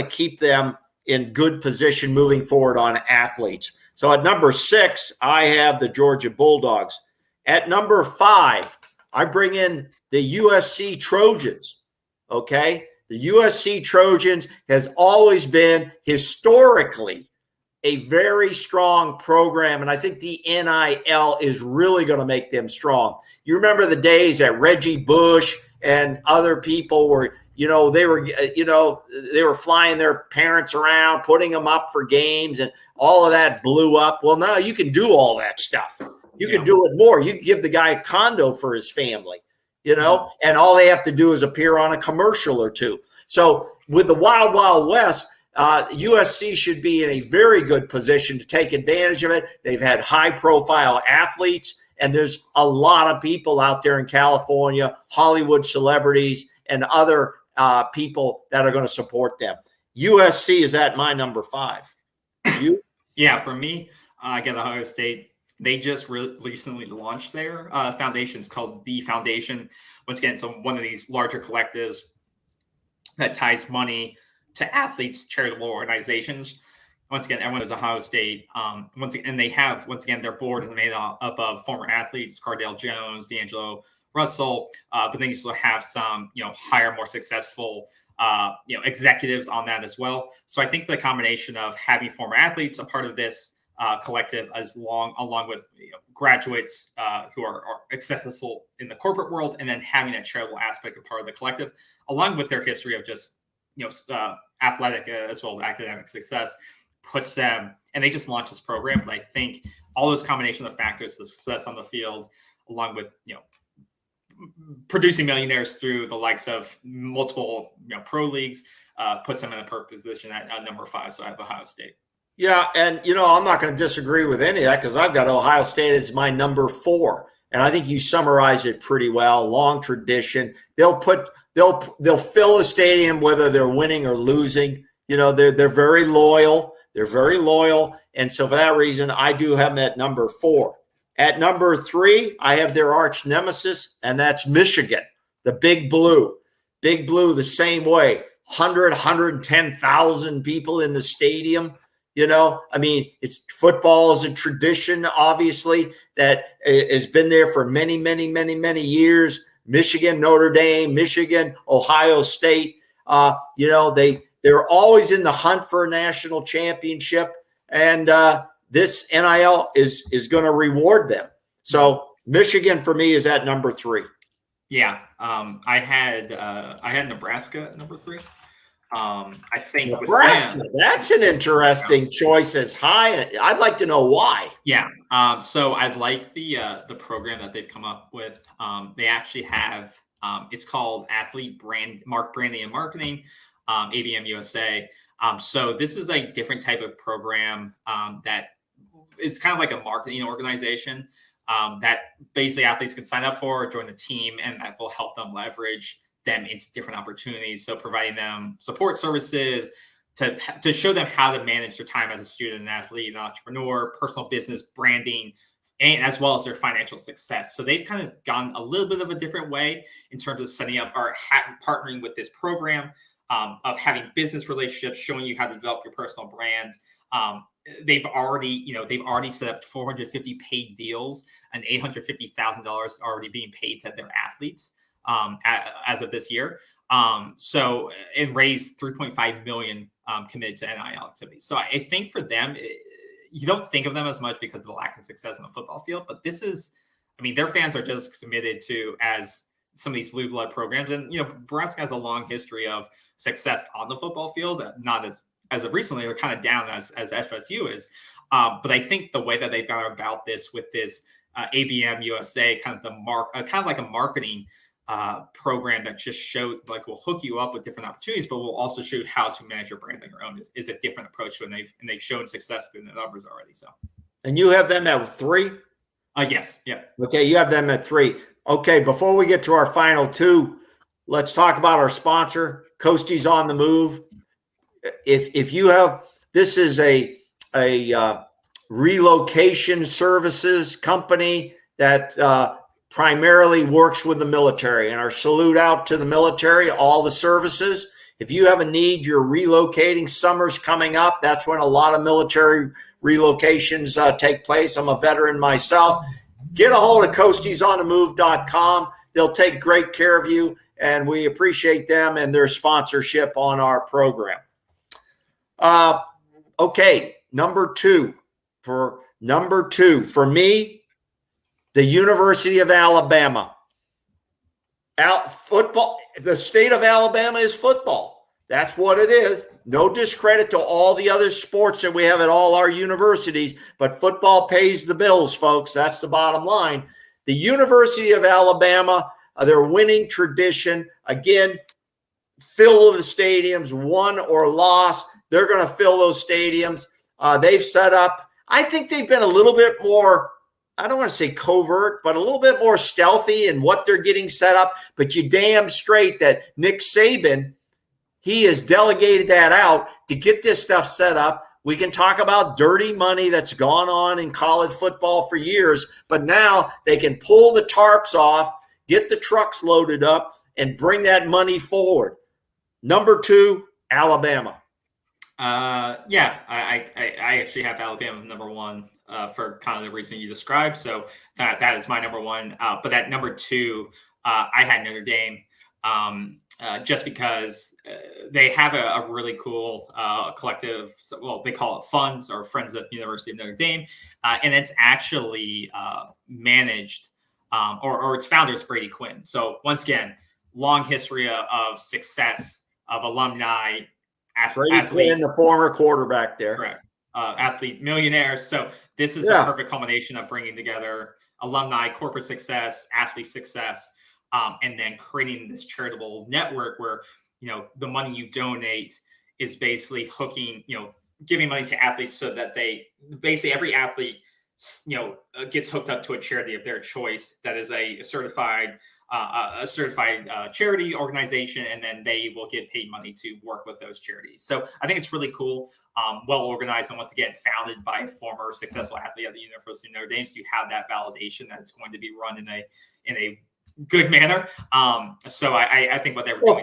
keep them in good position moving forward on athletes. So at number 6, I have the Georgia Bulldogs. At number 5, I bring in the USC Trojans. Okay. The USC Trojans has always been historically a very strong program. And I think the NIL is really going to make them strong. You remember the days that Reggie Bush and other people were, they were flying their parents around, putting them up for games, and all of that blew up. Well, now you can do all that stuff. You can do it more. You can give the guy a condo for his family, and all they have to do is appear on a commercial or two. So with the Wild Wild West, USC should be in a very good position to take advantage of it. They've had high-profile athletes, and there's a lot of people out there in California, Hollywood celebrities, and other people that are going to support them. USC is at my number 5. You? Yeah, for me, again, Ohio State, they just recently launched their foundation. It's called The Foundation. Once again, it's one of these larger collectives that ties money to athletes, charitable organizations. Once again, everyone is Ohio State. Their board is made up of former athletes, Cardale Jones, D'Angelo Russell, but then you still have some, higher, more successful, executives on that as well. So I think the combination of having former athletes a part of this collective, along with graduates who are successful in the corporate world, and then having that charitable aspect of part of the collective, along with their history of just athletic as well as academic success, puts them. And they just launched this program, but I think all those combination of factors, the success on the field, along with producing millionaires through the likes of multiple pro leagues, puts them in a perfect position at number 5. So I have Ohio State. Yeah, and I'm not going to disagree with any of that because I've got Ohio State as my number 4, and I think you summarized it pretty well. Long tradition. They'll fill a stadium whether they're winning or losing. They're very loyal. They're very loyal, and so for that reason, I do have them at number 4. At number 3, I have their arch nemesis, and that's Michigan, the Big Blue. Big Blue, the same way. 110,000 people in the stadium. It's football is a tradition, obviously, that has been there for many, many, many, many years. Michigan, Notre Dame, Michigan, Ohio State. They're always in the hunt for a national championship, and this NIL is going to reward them. So Michigan for me is at number 3. Yeah, I had Nebraska at number 3. I think Nebraska, that's an interesting choice as high. I'd like to know why. Yeah. So I like the program that they've come up with. They actually have It's called Athlete Branding and Marketing, ABM USA. So this is a different type of program that it's kind of like a marketing organization that basically athletes can sign up for, join the team, and that will help them leverage them into different opportunities. So providing them support services to show them how to manage their time as a student, an athlete, an entrepreneur, personal business, branding, and as well as their financial success. So they've kind of gone a little bit of a different way in terms of setting up or partnering with this program of having business relationships, showing you how to develop your personal brand. They've already set up 450 paid deals and $850,000 already being paid to their athletes as of this year. So and raised 3.5 million committed to NIL activities. So I think for them, you don't think of them as much because of the lack of success on the football field, but this is, I mean, their fans are just as committed to as some of these blue blood programs. And, Nebraska has a long history of success on the football field, not as of recently, or kind of down as FSU is. But I think the way that they've gone about this with this ABM USA, kind of like a marketing program that just showed, like, will hook you up with different opportunities, but will also show you how to manage your brand on your own is a different approach, and they've shown success through the numbers already. So, and you have them at 3? Yes. Yeah. Okay, you have them at 3. Okay, before we get to our final 2, let's talk about our sponsor, Coasties on the Move. If you have, this is a relocation services company that primarily works with the military, and our salute out to the military, all the services. If you have a need, you're relocating, summer's coming up. That's when a lot of military relocations take place. I'm a veteran myself. Get a hold of coastiesonthemove.com. They'll take great care of you, and we appreciate them and their sponsorship on our program. Okay, number two for me, the University of Alabama. Football, the state of Alabama is football. That's what it is. No discredit to all the other sports that we have at all our universities, but football pays the bills, folks. That's the bottom line. The University of Alabama, their winning tradition, again, fill the stadiums, won or lost. They're going to fill those stadiums. They've set up, I think they've been a little bit more, I don't want to say covert, but a little bit more stealthy in what they're getting set up. But you damn straight that Nick Saban, he has delegated that out to get this stuff set up. We can talk about dirty money that's gone on in college football for years, but now they can pull the tarps off, get the trucks loaded up, and bring that money forward. Number two, Alabama. Yeah, I actually have Alabama number one for kind of the reason you described. So that is my number one. But at number two, I had Notre Dame. Just because they have a really cool collective, well, they call it funds or Friends of the University of Notre Dame. And it's actually managed, or its founder is Brady Quinn. So once again, long history of success of alumni. Brady Quinn, the former quarterback there. Correct. Athlete millionaires. So this is a perfect combination of bringing together alumni, corporate success, athlete success, and then creating this charitable network where, the money you donate is basically hooking, giving money to athletes so that every athlete, gets hooked up to a charity of their choice that is a certified charity organization, and then they will get paid money to work with those charities. So I think it's really cool, well organized, and once again, founded by a former successful athlete at the University of Notre Dame. So you have that validation that it's going to be run in a good manner. So I think what they were doing.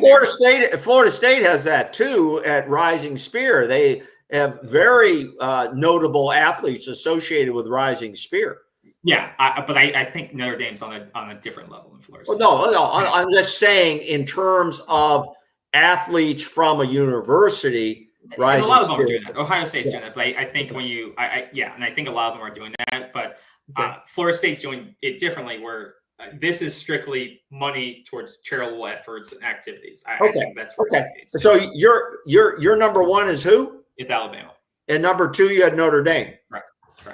Florida State has that too at Rising Spear. They have very notable athletes associated with Rising Spear. Yeah, but I think Notre Dame's on a different level than Florida State. Well, no, I'm just saying in terms of athletes from a university. And a lot of them are doing that. Ohio State's doing that, but I think and I think a lot of them are doing that. But Florida State's doing it differently, where this is strictly money towards charitable efforts and activities. I think that's okay. So your number one is who? It's Alabama. And number two, you had Notre Dame. Right.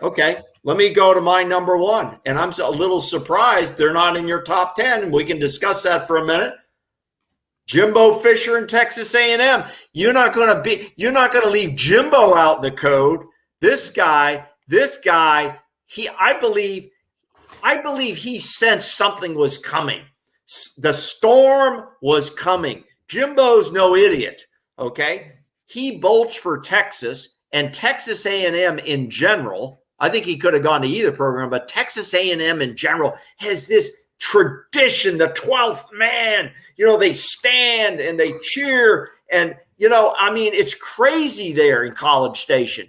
Okay, let me go to my number one. And I'm a little surprised they're not in your top 10, and we can discuss that for a minute. Jimbo Fisher and Texas A&M. You're not going to leave Jimbo out in the code. This guy, I believe he sensed something was coming. The storm was coming. Jimbo's no idiot, okay? He bolts for Texas, and Texas A&M in general. I think he could have gone to either program, but Texas A&M in general has this tradition, the 12th man. They stand and they cheer, and it's crazy there in College Station.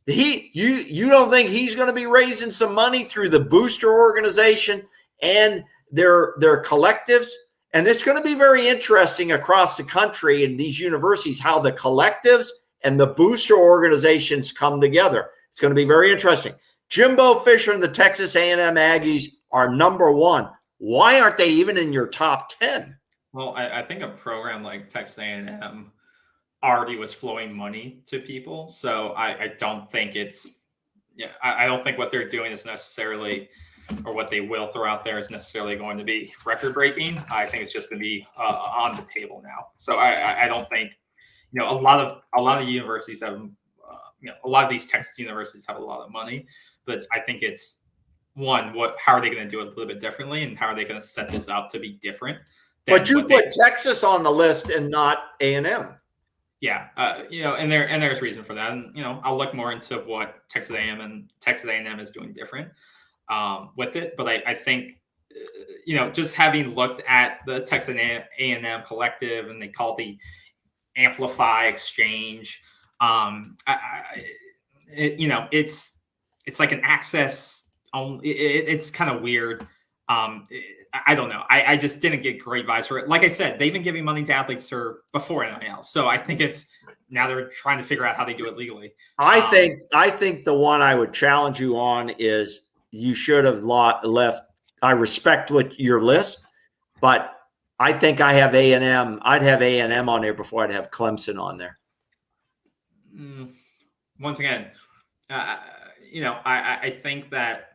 You don't think he's going to be raising some money through the booster organization and their collectives? And it's going to be very interesting across the country in these universities how the collectives and the booster organizations come together. It's going to be very interesting. Jimbo Fisher and the Texas A&M Aggies are number one. Why aren't they even in your top 10? Well, I think a program like Texas A&M already was flowing money to people. So I don't think I don't think what they're doing is necessarily, or what they will throw out there is necessarily going to be record breaking. I think it's just going to be on the table now. So I don't think, a lot of the universities have, a lot of these Texas universities have a lot of money, but I think it's how are they going to do it a little bit differently, and how are they going to set this up to be different? But you put Texas on the list and not A&M. Yeah, and there's reason for that, and I'll look more into what Texas A&M is doing different with it. But I think just having looked at the Texas A&M collective, and they call it the Amplify Exchange. It's like an access only. It's kind of weird. I don't know. I just didn't get great vibes for it. Like I said, they've been giving money to athletes before NIL, so I think now they're trying to figure out how they do it legally. I think the one I would challenge you on is you should have left. I respect your list, but I think I have A&M. I'd have A&M on there before I'd have Clemson on there. Once again, I think that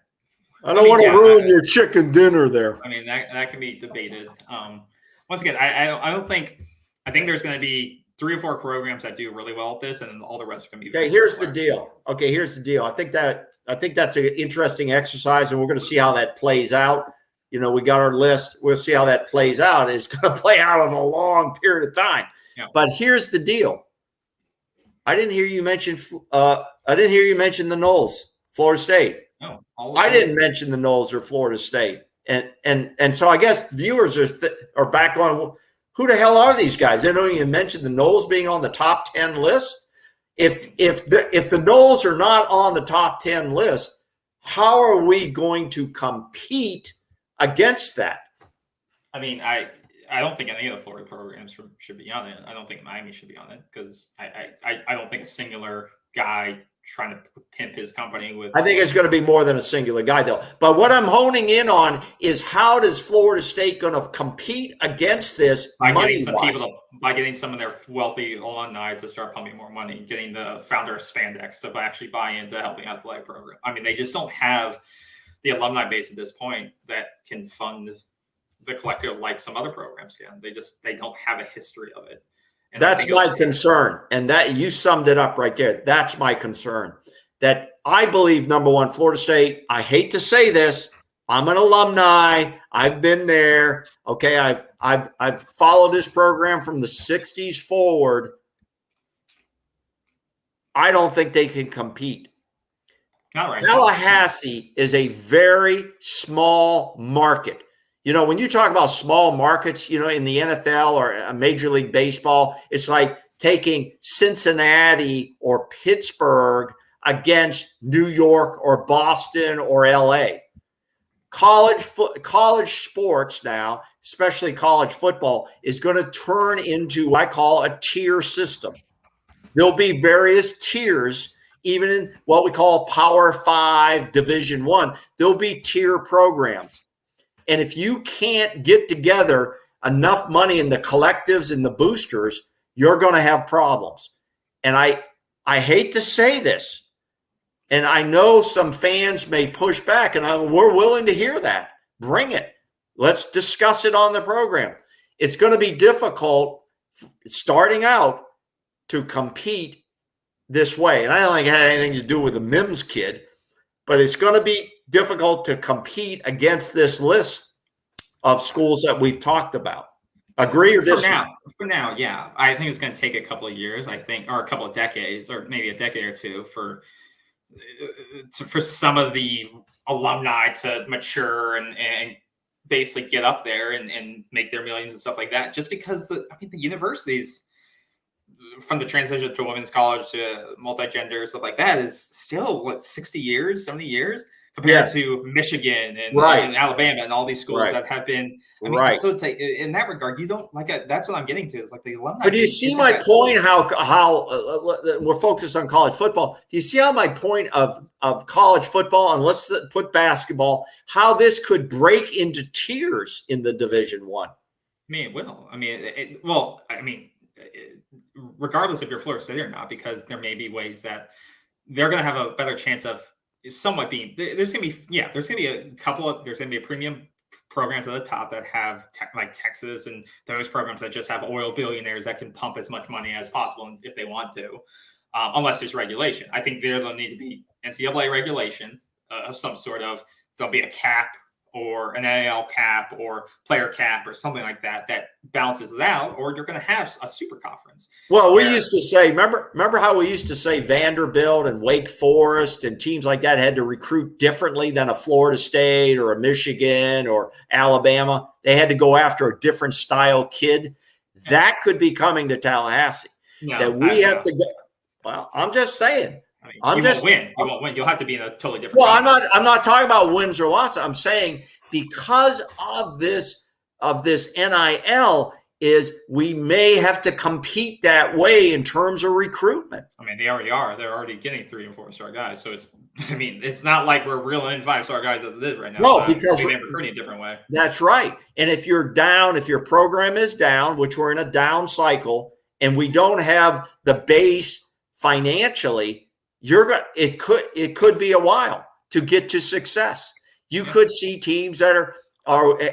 I don't want to ruin your chicken dinner there. I mean, that can be debated. Once again, I don't think. I think there's going to be 3 or 4 programs that do really well at this, and then all the rest are going to be. Okay, here's the deal. I think that's an interesting exercise, and we're going to see how that plays out. We got our list. We'll see how that plays out. It's going to play out over a long period of time. Yeah. But here's the deal. I didn't hear you mention the Noles, Florida State. No, I didn't mention the Noles or Florida State, and so I guess viewers are back on. Who the hell are these guys? They don't even mention the Noles being on the top 10 list. If the Noles are not on the top 10 list, how are we going to compete against that? I mean, I don't think any of the Florida programs should be on it. I don't think Miami should be on it because I don't think a singular guy trying to pimp his company with. I think it's going to be more than a singular guy, though. But what I'm honing in on is how does Florida State going to compete against this by getting some of their wealthy alumni to start pumping more money, getting the founder of Spandex to actually buy into helping out the athletic program. I mean, they just don't have the alumni base at this point that can fund the collective like some other programs can. They don't have a history of it. And that's my concern. And that you summed it up right there. That's my concern. That I believe, number one, Florida State, I hate to say this, I'm an alumni. I've been there. Okay. I've followed this program from the 60s forward. I don't think they can compete. Not right. Tallahassee is a very small market. When you talk about small markets, in the NFL or Major League Baseball, it's like taking Cincinnati or Pittsburgh against New York or Boston or LA. College sports now, especially college football, is going to turn into what I call a tier system. There'll be various tiers, even in what we call Power 5, Division I. There'll be tier programs. And if you can't get together enough money in the collectives and the boosters, you're going to have problems. And I hate to say this, And I know some fans may push back, and we're willing to hear that. Bring it. Let's discuss it on the program. It's going to be difficult starting out to compete this way. And I don't think it had anything to do with the Mims kid, but it's going to be difficult to compete against this list of schools that we've talked about. Agree or disagree? For now, yeah. I think it's going to take a couple of years, I think, or a couple of decades, or maybe a decade or two for some of the alumni to mature and basically get up there and make their millions and stuff like that. Just because the universities, from the transition to women's college to multi-gender, stuff like that, is still 60 years, 70 years compared to Michigan and Alabama and all these schools that have been. So it's like, in that regard, you don't that's what I'm getting to, is like the alumni. But do you see my point? How we're focused on college football. Do you see how my point of college football, and let's put basketball, how this could break into tiers in the Division I? It will. Regardless if you're Florida State or not, because there may be ways that they're going to have a better chance of somewhat being. There's going to be a premium programs at the top that have like Texas and those programs that just have oil billionaires that can pump as much money as possible if they want to, unless there's regulation. I think there'll need to be NCAA regulation of some sort of. There'll be a cap or an NIL cap or player cap or something like that balances it out, or you're going to have a super conference. Well, we used to say, remember how we used to say Vanderbilt and Wake Forest and teams like that had to recruit differently than a Florida State or a Michigan or Alabama? They had to go after a different style kid. That could be coming to Tallahassee. No, we have to go. Well, I'm just saying. You won't win. You won't win. You'll have to be in a totally different. Well, I'm not talking about wins or losses. I'm saying because of this NIL is we may have to compete that way in terms of recruitment. They already are. They're already getting 3- and 4-star guys. So it's not like we're reeling in 5-star guys as it is right now. No, because they're recruiting a different way. That's right. And if you're down, if your program is down, which we're in a down cycle, and we don't have the base financially, it could be a while to get to success. You could see teams that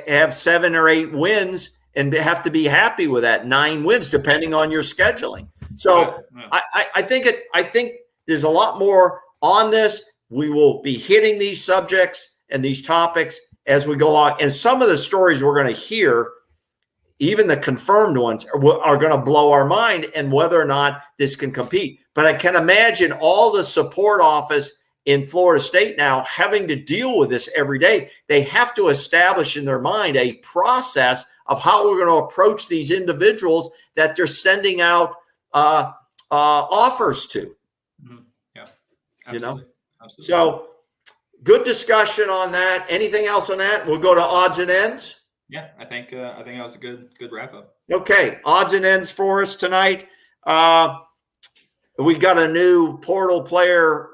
have 7 or 8 wins and have to be happy with that, 9 wins, depending on your scheduling. So I think there's a lot more on this. We will be hitting these subjects and these topics as we go on. And some of the stories we're going to hear, even the confirmed ones, are going to blow our mind and whether or not this can compete. But I can imagine all the support office in Florida State now having to deal with this every day. They have to establish in their mind a process of how we're going to approach these individuals that they're sending out offers to. Mm-hmm. Yeah, absolutely. Absolutely. So good discussion on that. Anything else on that? We'll go to odds and ends. Yeah, I think that was a good wrap up. Okay, odds and ends for us tonight. We got a new portal player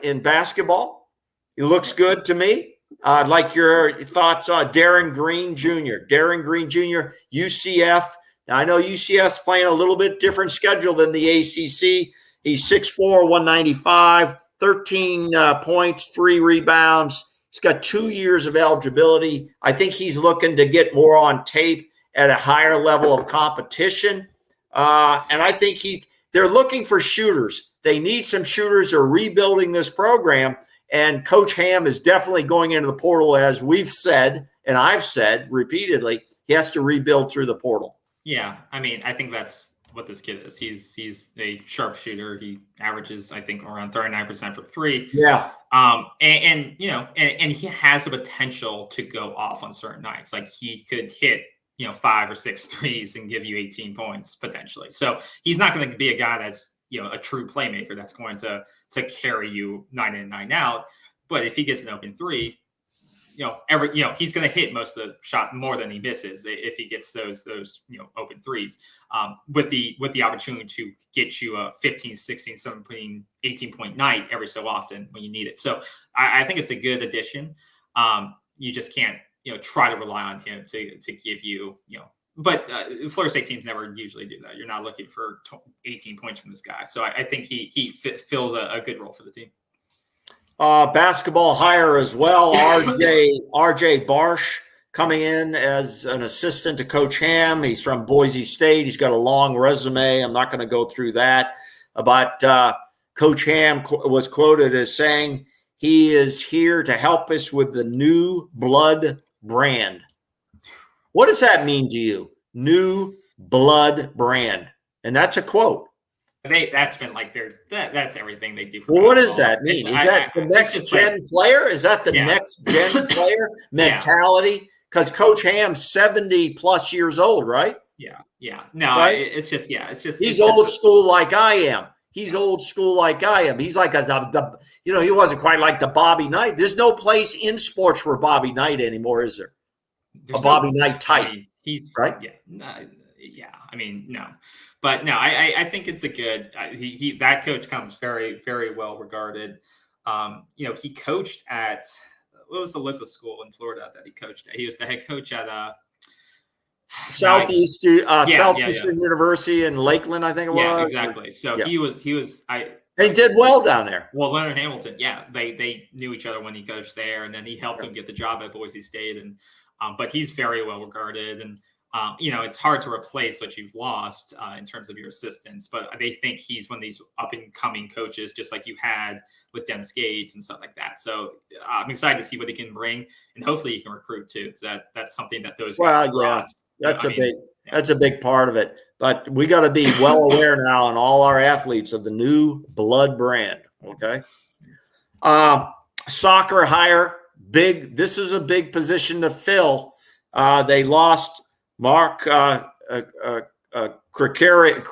in basketball. He looks good to me. I'd like your thoughts on Darren Green Jr. Darren Green Jr., UCF. Now, I know UCF's playing a little bit different schedule than the ACC. He's 6'4", 195, 13 points, 3 rebounds. He's got 2 years of eligibility. I think he's looking to get more on tape at a higher level of competition. And I think they're looking for shooters. They need some shooters. They're rebuilding this program. And Coach Ham is definitely going into the portal, as we've said, and I've said repeatedly, he has to rebuild through the portal. Yeah, I think that's what this kid is. He's a sharpshooter. He averages, I think, around 39% from 3. Yeah. And he has the potential to go off on certain nights. Like he could hit 5 or 6 threes and give you 18 points potentially. So he's not going to be a guy that's, a true playmaker that's going to carry you 9 in and 9 out. But if he gets an open 3, he's going to hit most of the shot more than he misses if he gets those open 3s, with the opportunity to get you a 15, 16, 17, 18-point night every so often when you need it. So I think it's a good addition. You just can't, try to rely on him to give you, but Florida State teams never usually do that. You're not looking for 18 points from this guy. So I think he fills a good role for the team. Basketball hire as well. RJ Barsh coming in as an assistant to Coach Ham. He's from Boise State. He's got a long resume. I'm not going to go through that. But Coach Ham was quoted as saying he is here to help us with the new blood brand. What does that mean to you? New blood brand. And that's a quote. That's been like that's everything they do. Well, what does that mean? Is that the next gen player? Is that the next gen player mentality? Because Coach Ham's 70 plus years old, right? Yeah. No, right? It's just he's old school like I am. He's old school like I am. He's like he wasn't quite like the Bobby Knight. There's no place in sports for Bobby Knight anymore, is there? There's Bobby Knight type. I mean, he's right. Yeah. I mean, no. But no, I think it's a good. That coach comes very, very well regarded. He coached at what was the local school in Florida that he coached at? He was the head coach at Southeastern University in Lakeland, I think it was. Yeah, exactly. So he was. And he did well down there. Well, Leonard Hamilton, they knew each other when he coached there, and then he helped him get the job at Boise State, and but he's very well regarded and. It's hard to replace what you've lost in terms of your assistants, but they think he's one of these up and coming coaches, just like you had with Dennis Gates and stuff like that. So I'm excited to see what he can bring, and hopefully he can recruit too, because that's something that those guys brought. That's a big part of it. But we got to be well aware now, and all our athletes of the new blood brand. Okay, soccer hire big. This is a big position to fill. They lost. Mark Krikorian,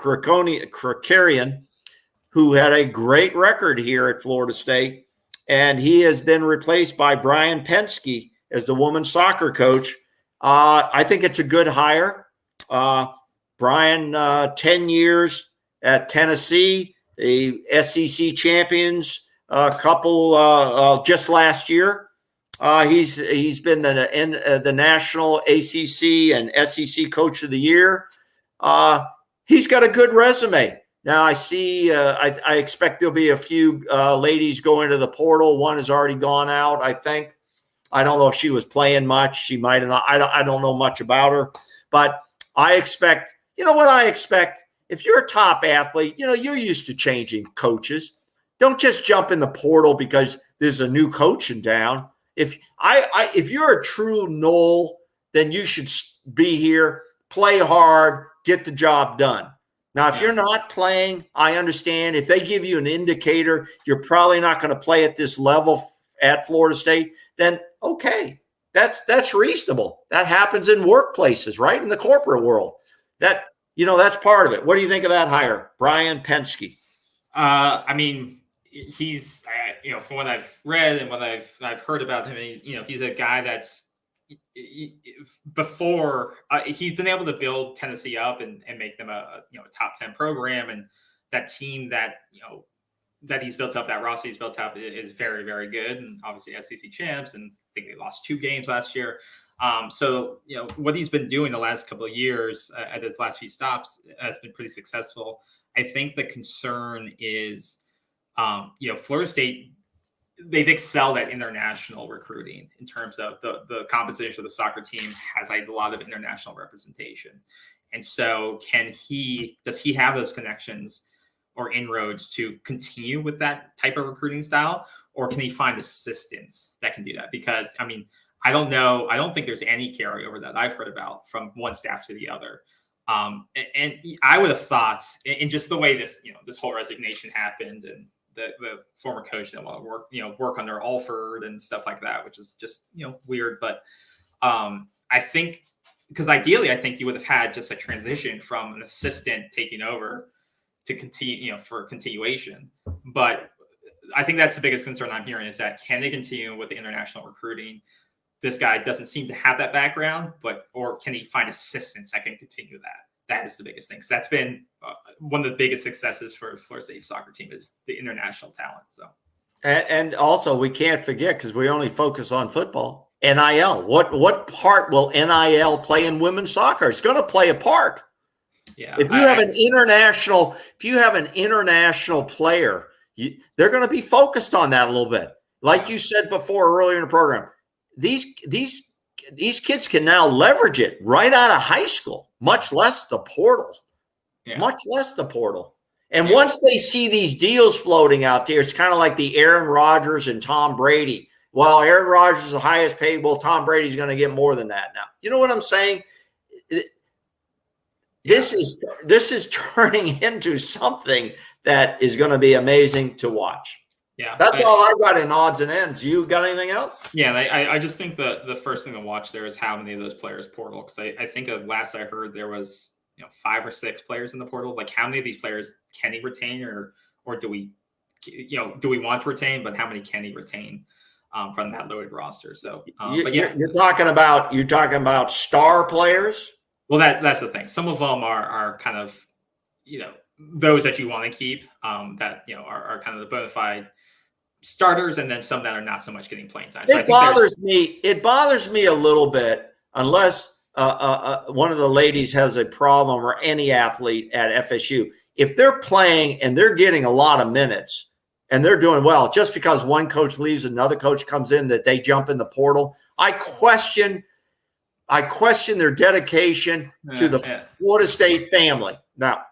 who had a great record here at Florida State, and he has been replaced by Brian Penske as the women's soccer coach. I think it's a good hire. Brian, 10 years at Tennessee, the SEC champions, a couple just last year. He's been the national ACC and SEC Coach of the Year. He's got a good resume. Now I see. I expect there'll be a few ladies go into the portal. One has already gone out, I think. I don't know if she was playing much. She might have not. I don't know much about her, but I expect. You know what I expect? If you're a top athlete, you're used to changing coaches. Don't just jump in the portal because there's a new coach in town. If you're a true Nole, then you should be here, play hard, get the job done. Now, if you're not playing, I understand. If they give you an indicator, you're probably not going to play at this level at Florida State, then okay, that's reasonable. That happens in workplaces, right? In the corporate world. That's part of it. What do you think of that hire, Brian Penske? I mean, he's from what I've read and what I've heard about him, he's a guy that's before he's been able to build Tennessee up and make them a top 10 program, and that team that he's built up, that roster he's built up is very, very good, and obviously SEC champs, and I think they lost 2 games last year. So what he's been doing the last couple of years at his last few stops has been pretty successful. I think the concern is Florida State, they've excelled at international recruiting in terms of the composition of the soccer team has a lot of international representation. And so does he have those connections or inroads to continue with that type of recruiting style, or can he find assistants that can do that? Because I don't know. I don't think there's any carryover that I've heard about from one staff to the other. And I would have thought, in just the way this whole resignation happened, and the former coach that want to work under Alford and stuff like that, which is just weird. But I think because ideally, I think you would have had just a transition from an assistant taking over to continue, for continuation. But I think that's the biggest concern I'm hearing, is that can they continue with the international recruiting? This guy doesn't seem to have that background, or can he find assistants that can continue that? That is the biggest thing. So that's been one of the biggest successes for Florida State soccer team, is the international talent. So, and also we can't forget, because we only focus on football, NIL. What part will NIL play in women's soccer? It's going to play a part. Yeah. If you have an international player, they're going to be focused on that a little bit. like you said before earlier in the program, these kids can now leverage it right out of high school, much less the portal. Yeah. Much less the portal. And once they see these deals floating out there, it's kind of like the Aaron Rodgers and Tom Brady. Well, Aaron Rodgers is the highest paid. Well, Tom Brady's going to get more than that now. You know what I'm saying? This is turning into something that is going to be amazing to watch. Yeah, that's all I got in odds and ends. You got anything else? Yeah, I just think the first thing to watch there is how many of those players portal. Because I think of last I heard there was 5 or 6 players in the portal. Like, how many of these players can he retain, or do we want to retain? But how many can he retain from that loaded roster? So, but yeah, you're talking about star players. Well, that's the thing. Some of them are kind of those that you want to keep, that are kind of the bona fide starters, and then some that are not so much getting playing time. It bothers me. It bothers me a little bit, unless one of the ladies has a problem, or any athlete at FSU. If they're playing and they're getting a lot of minutes and they're doing well, just because one coach leaves, another coach comes in, that they jump in the portal. I question their dedication to the Florida State family. Now,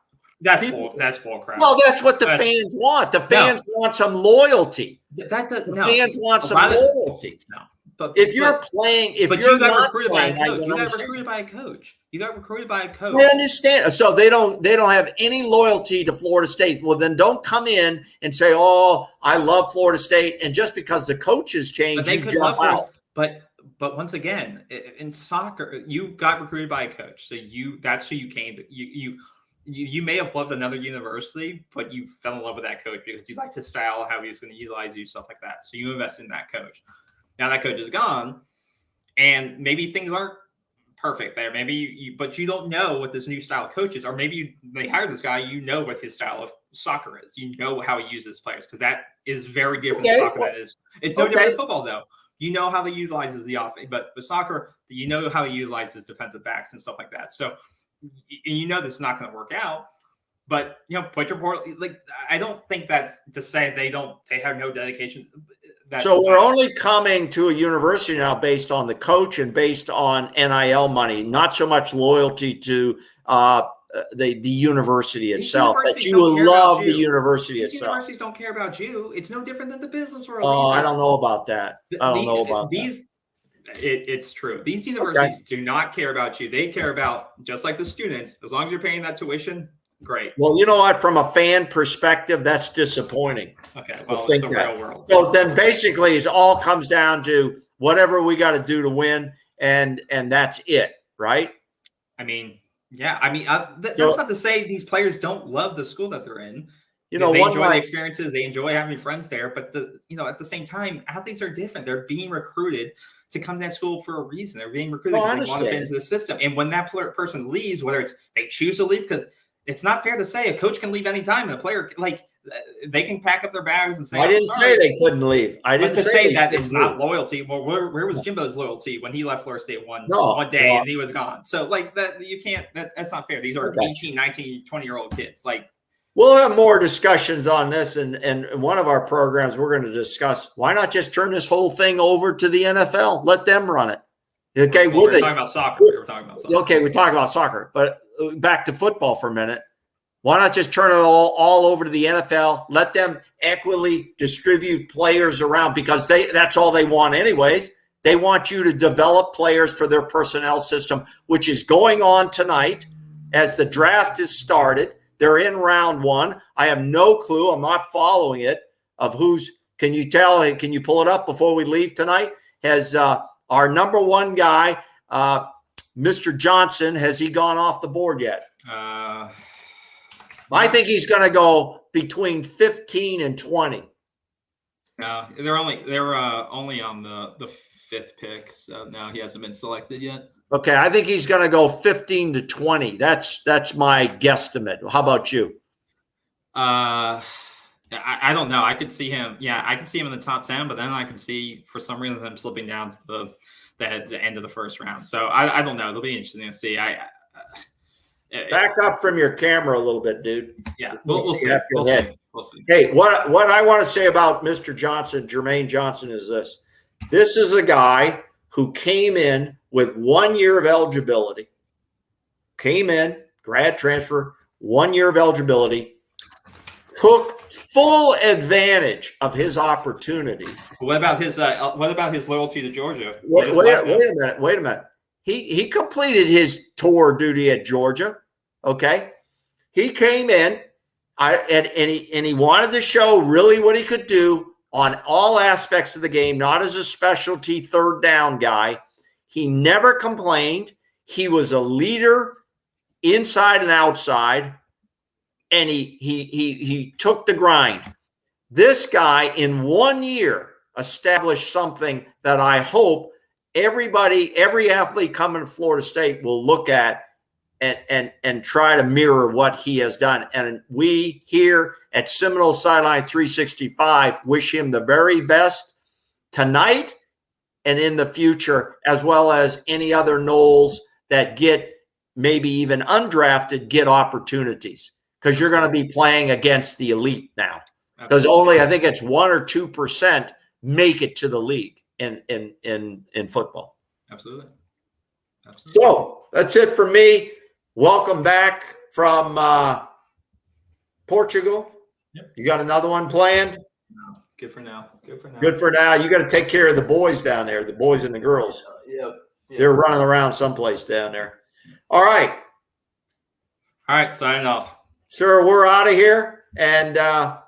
that's bull crap. Well, that's what the fans want. The fans want some loyalty. Fans want some loyalty. No. If you're playing, if you're not playing, you got recruited by a coach. You got recruited by a coach. I understand. So they don't have any loyalty to Florida State. Well, then don't come in and say, "Oh, I love Florida State," and just because the coaches change, you jump out. But once again, in soccer, you got recruited by a coach. So that's who you came to. You may have loved another university, but you fell in love with that coach because you liked his style, how he was going to utilize you, stuff like that. So you invest in that coach. Now that coach is gone, and maybe things aren't perfect there. Maybe but you don't know what this new style of coach is, or maybe they hired this guy. What his style of soccer is. You know how he uses players, because that is very different than soccer. It's no different than football, though. You know how he utilizes the offense, but with soccer, you know how he utilizes defensive backs and stuff like that. So, this is not going to work out. But put your portal. Like, I don't think that's to say they have no dedication. So we're only coming to a university now based on the coach and based on NIL money, not so much loyalty to the university itself. That you will love the university itself. Universities don't care about you. It's no different than the business world. Oh, I don't know about that. It's true. These universities do not care about you. They care about, just like the students, as long as you're paying that tuition, great. Well, you know what? From a fan perspective, that's disappointing. Okay, well, it's the real world. So then basically it all comes down to whatever we got to do to win, and that's it, right? I mean, yeah. I mean, that's not to say these players don't love the school that they're in. They enjoy the experiences. They enjoy having friends there. But at the same time, athletes are different. They're being recruited to come to that school for a reason. They're being recruited because they want to fit into the system. And when that person leaves, whether it's they choose to leave, because it's not fair to say a coach can leave anytime, and a player, like, they can pack up their bags and say, I didn't say they couldn't leave. I didn't say that it's not loyalty. Well, where was Jimbo's loyalty when he left Florida State one day and he was gone? So, like, that you can't, that's not fair. These are 18, 19, 20-year-old kids. Like, we'll have more discussions on this, and in one of our programs, we're going to discuss why not just turn this whole thing over to the NFL, let them run it. Okay, we're talking about soccer. Okay, we're talking about soccer, but back to football for a minute. Why not just turn it all over to the NFL? Let them equitably distribute players around, because that's all they want anyways. They want you to develop players for their personnel system, which is going on tonight as the draft is started. They're in round 1. I have no clue. I'm not following it of who's – can you tell – can you pull it up before we leave tonight? Has our number 1 guy, Mr. Johnson, has he gone off the board yet? I think he's going to go between 15 and 20. No, they're only on the 5th pick, so no, he hasn't been selected yet. Okay, I think he's going to go 15 to 20. That's my guesstimate. How about you? I don't know. I could see him. Yeah, I could see him in the top 10, but then I could see, for some reason, him slipping down to the end of the first round. So I don't know. It'll be interesting to see. Back up from your camera a little bit, dude. Yeah, we'll see. We'll see. Hey, what I want to say about Mr. Johnson, Jermaine Johnson, is this. This is a guy who came in with 1 year of eligibility. Came in, grad transfer, 1 year of eligibility, took full advantage of his opportunity. What about his loyalty to Georgia? Wait a minute. He completed his tour duty at Georgia. Okay. He came in and he wanted to show really what he could do on all aspects of the game, not as a specialty third down guy. He never complained. He was a leader inside and outside, and he took the grind. This guy in 1 year established something that I hope every athlete coming to Florida State will look at and try to mirror what he has done. And we here at Seminole Sideline 365 wish him the very best tonight and in the future, as well as any other Noles that get maybe even undrafted get opportunities, because you're going to be playing against the elite now. Because only, I think it's 1 or 2% make it to the league in football. Absolutely. So that's it for me. Welcome back from Portugal. Yep. You got another one planned? No, good for now. Good for now. You got to take care of the boys down there, the boys and the girls. Yep. They're running around someplace down there. All right. Signing off. Sir, we're out of here, and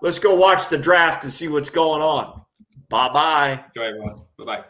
let's go watch the draft to see what's going on. Bye-bye. Enjoy, everyone. Bye-bye.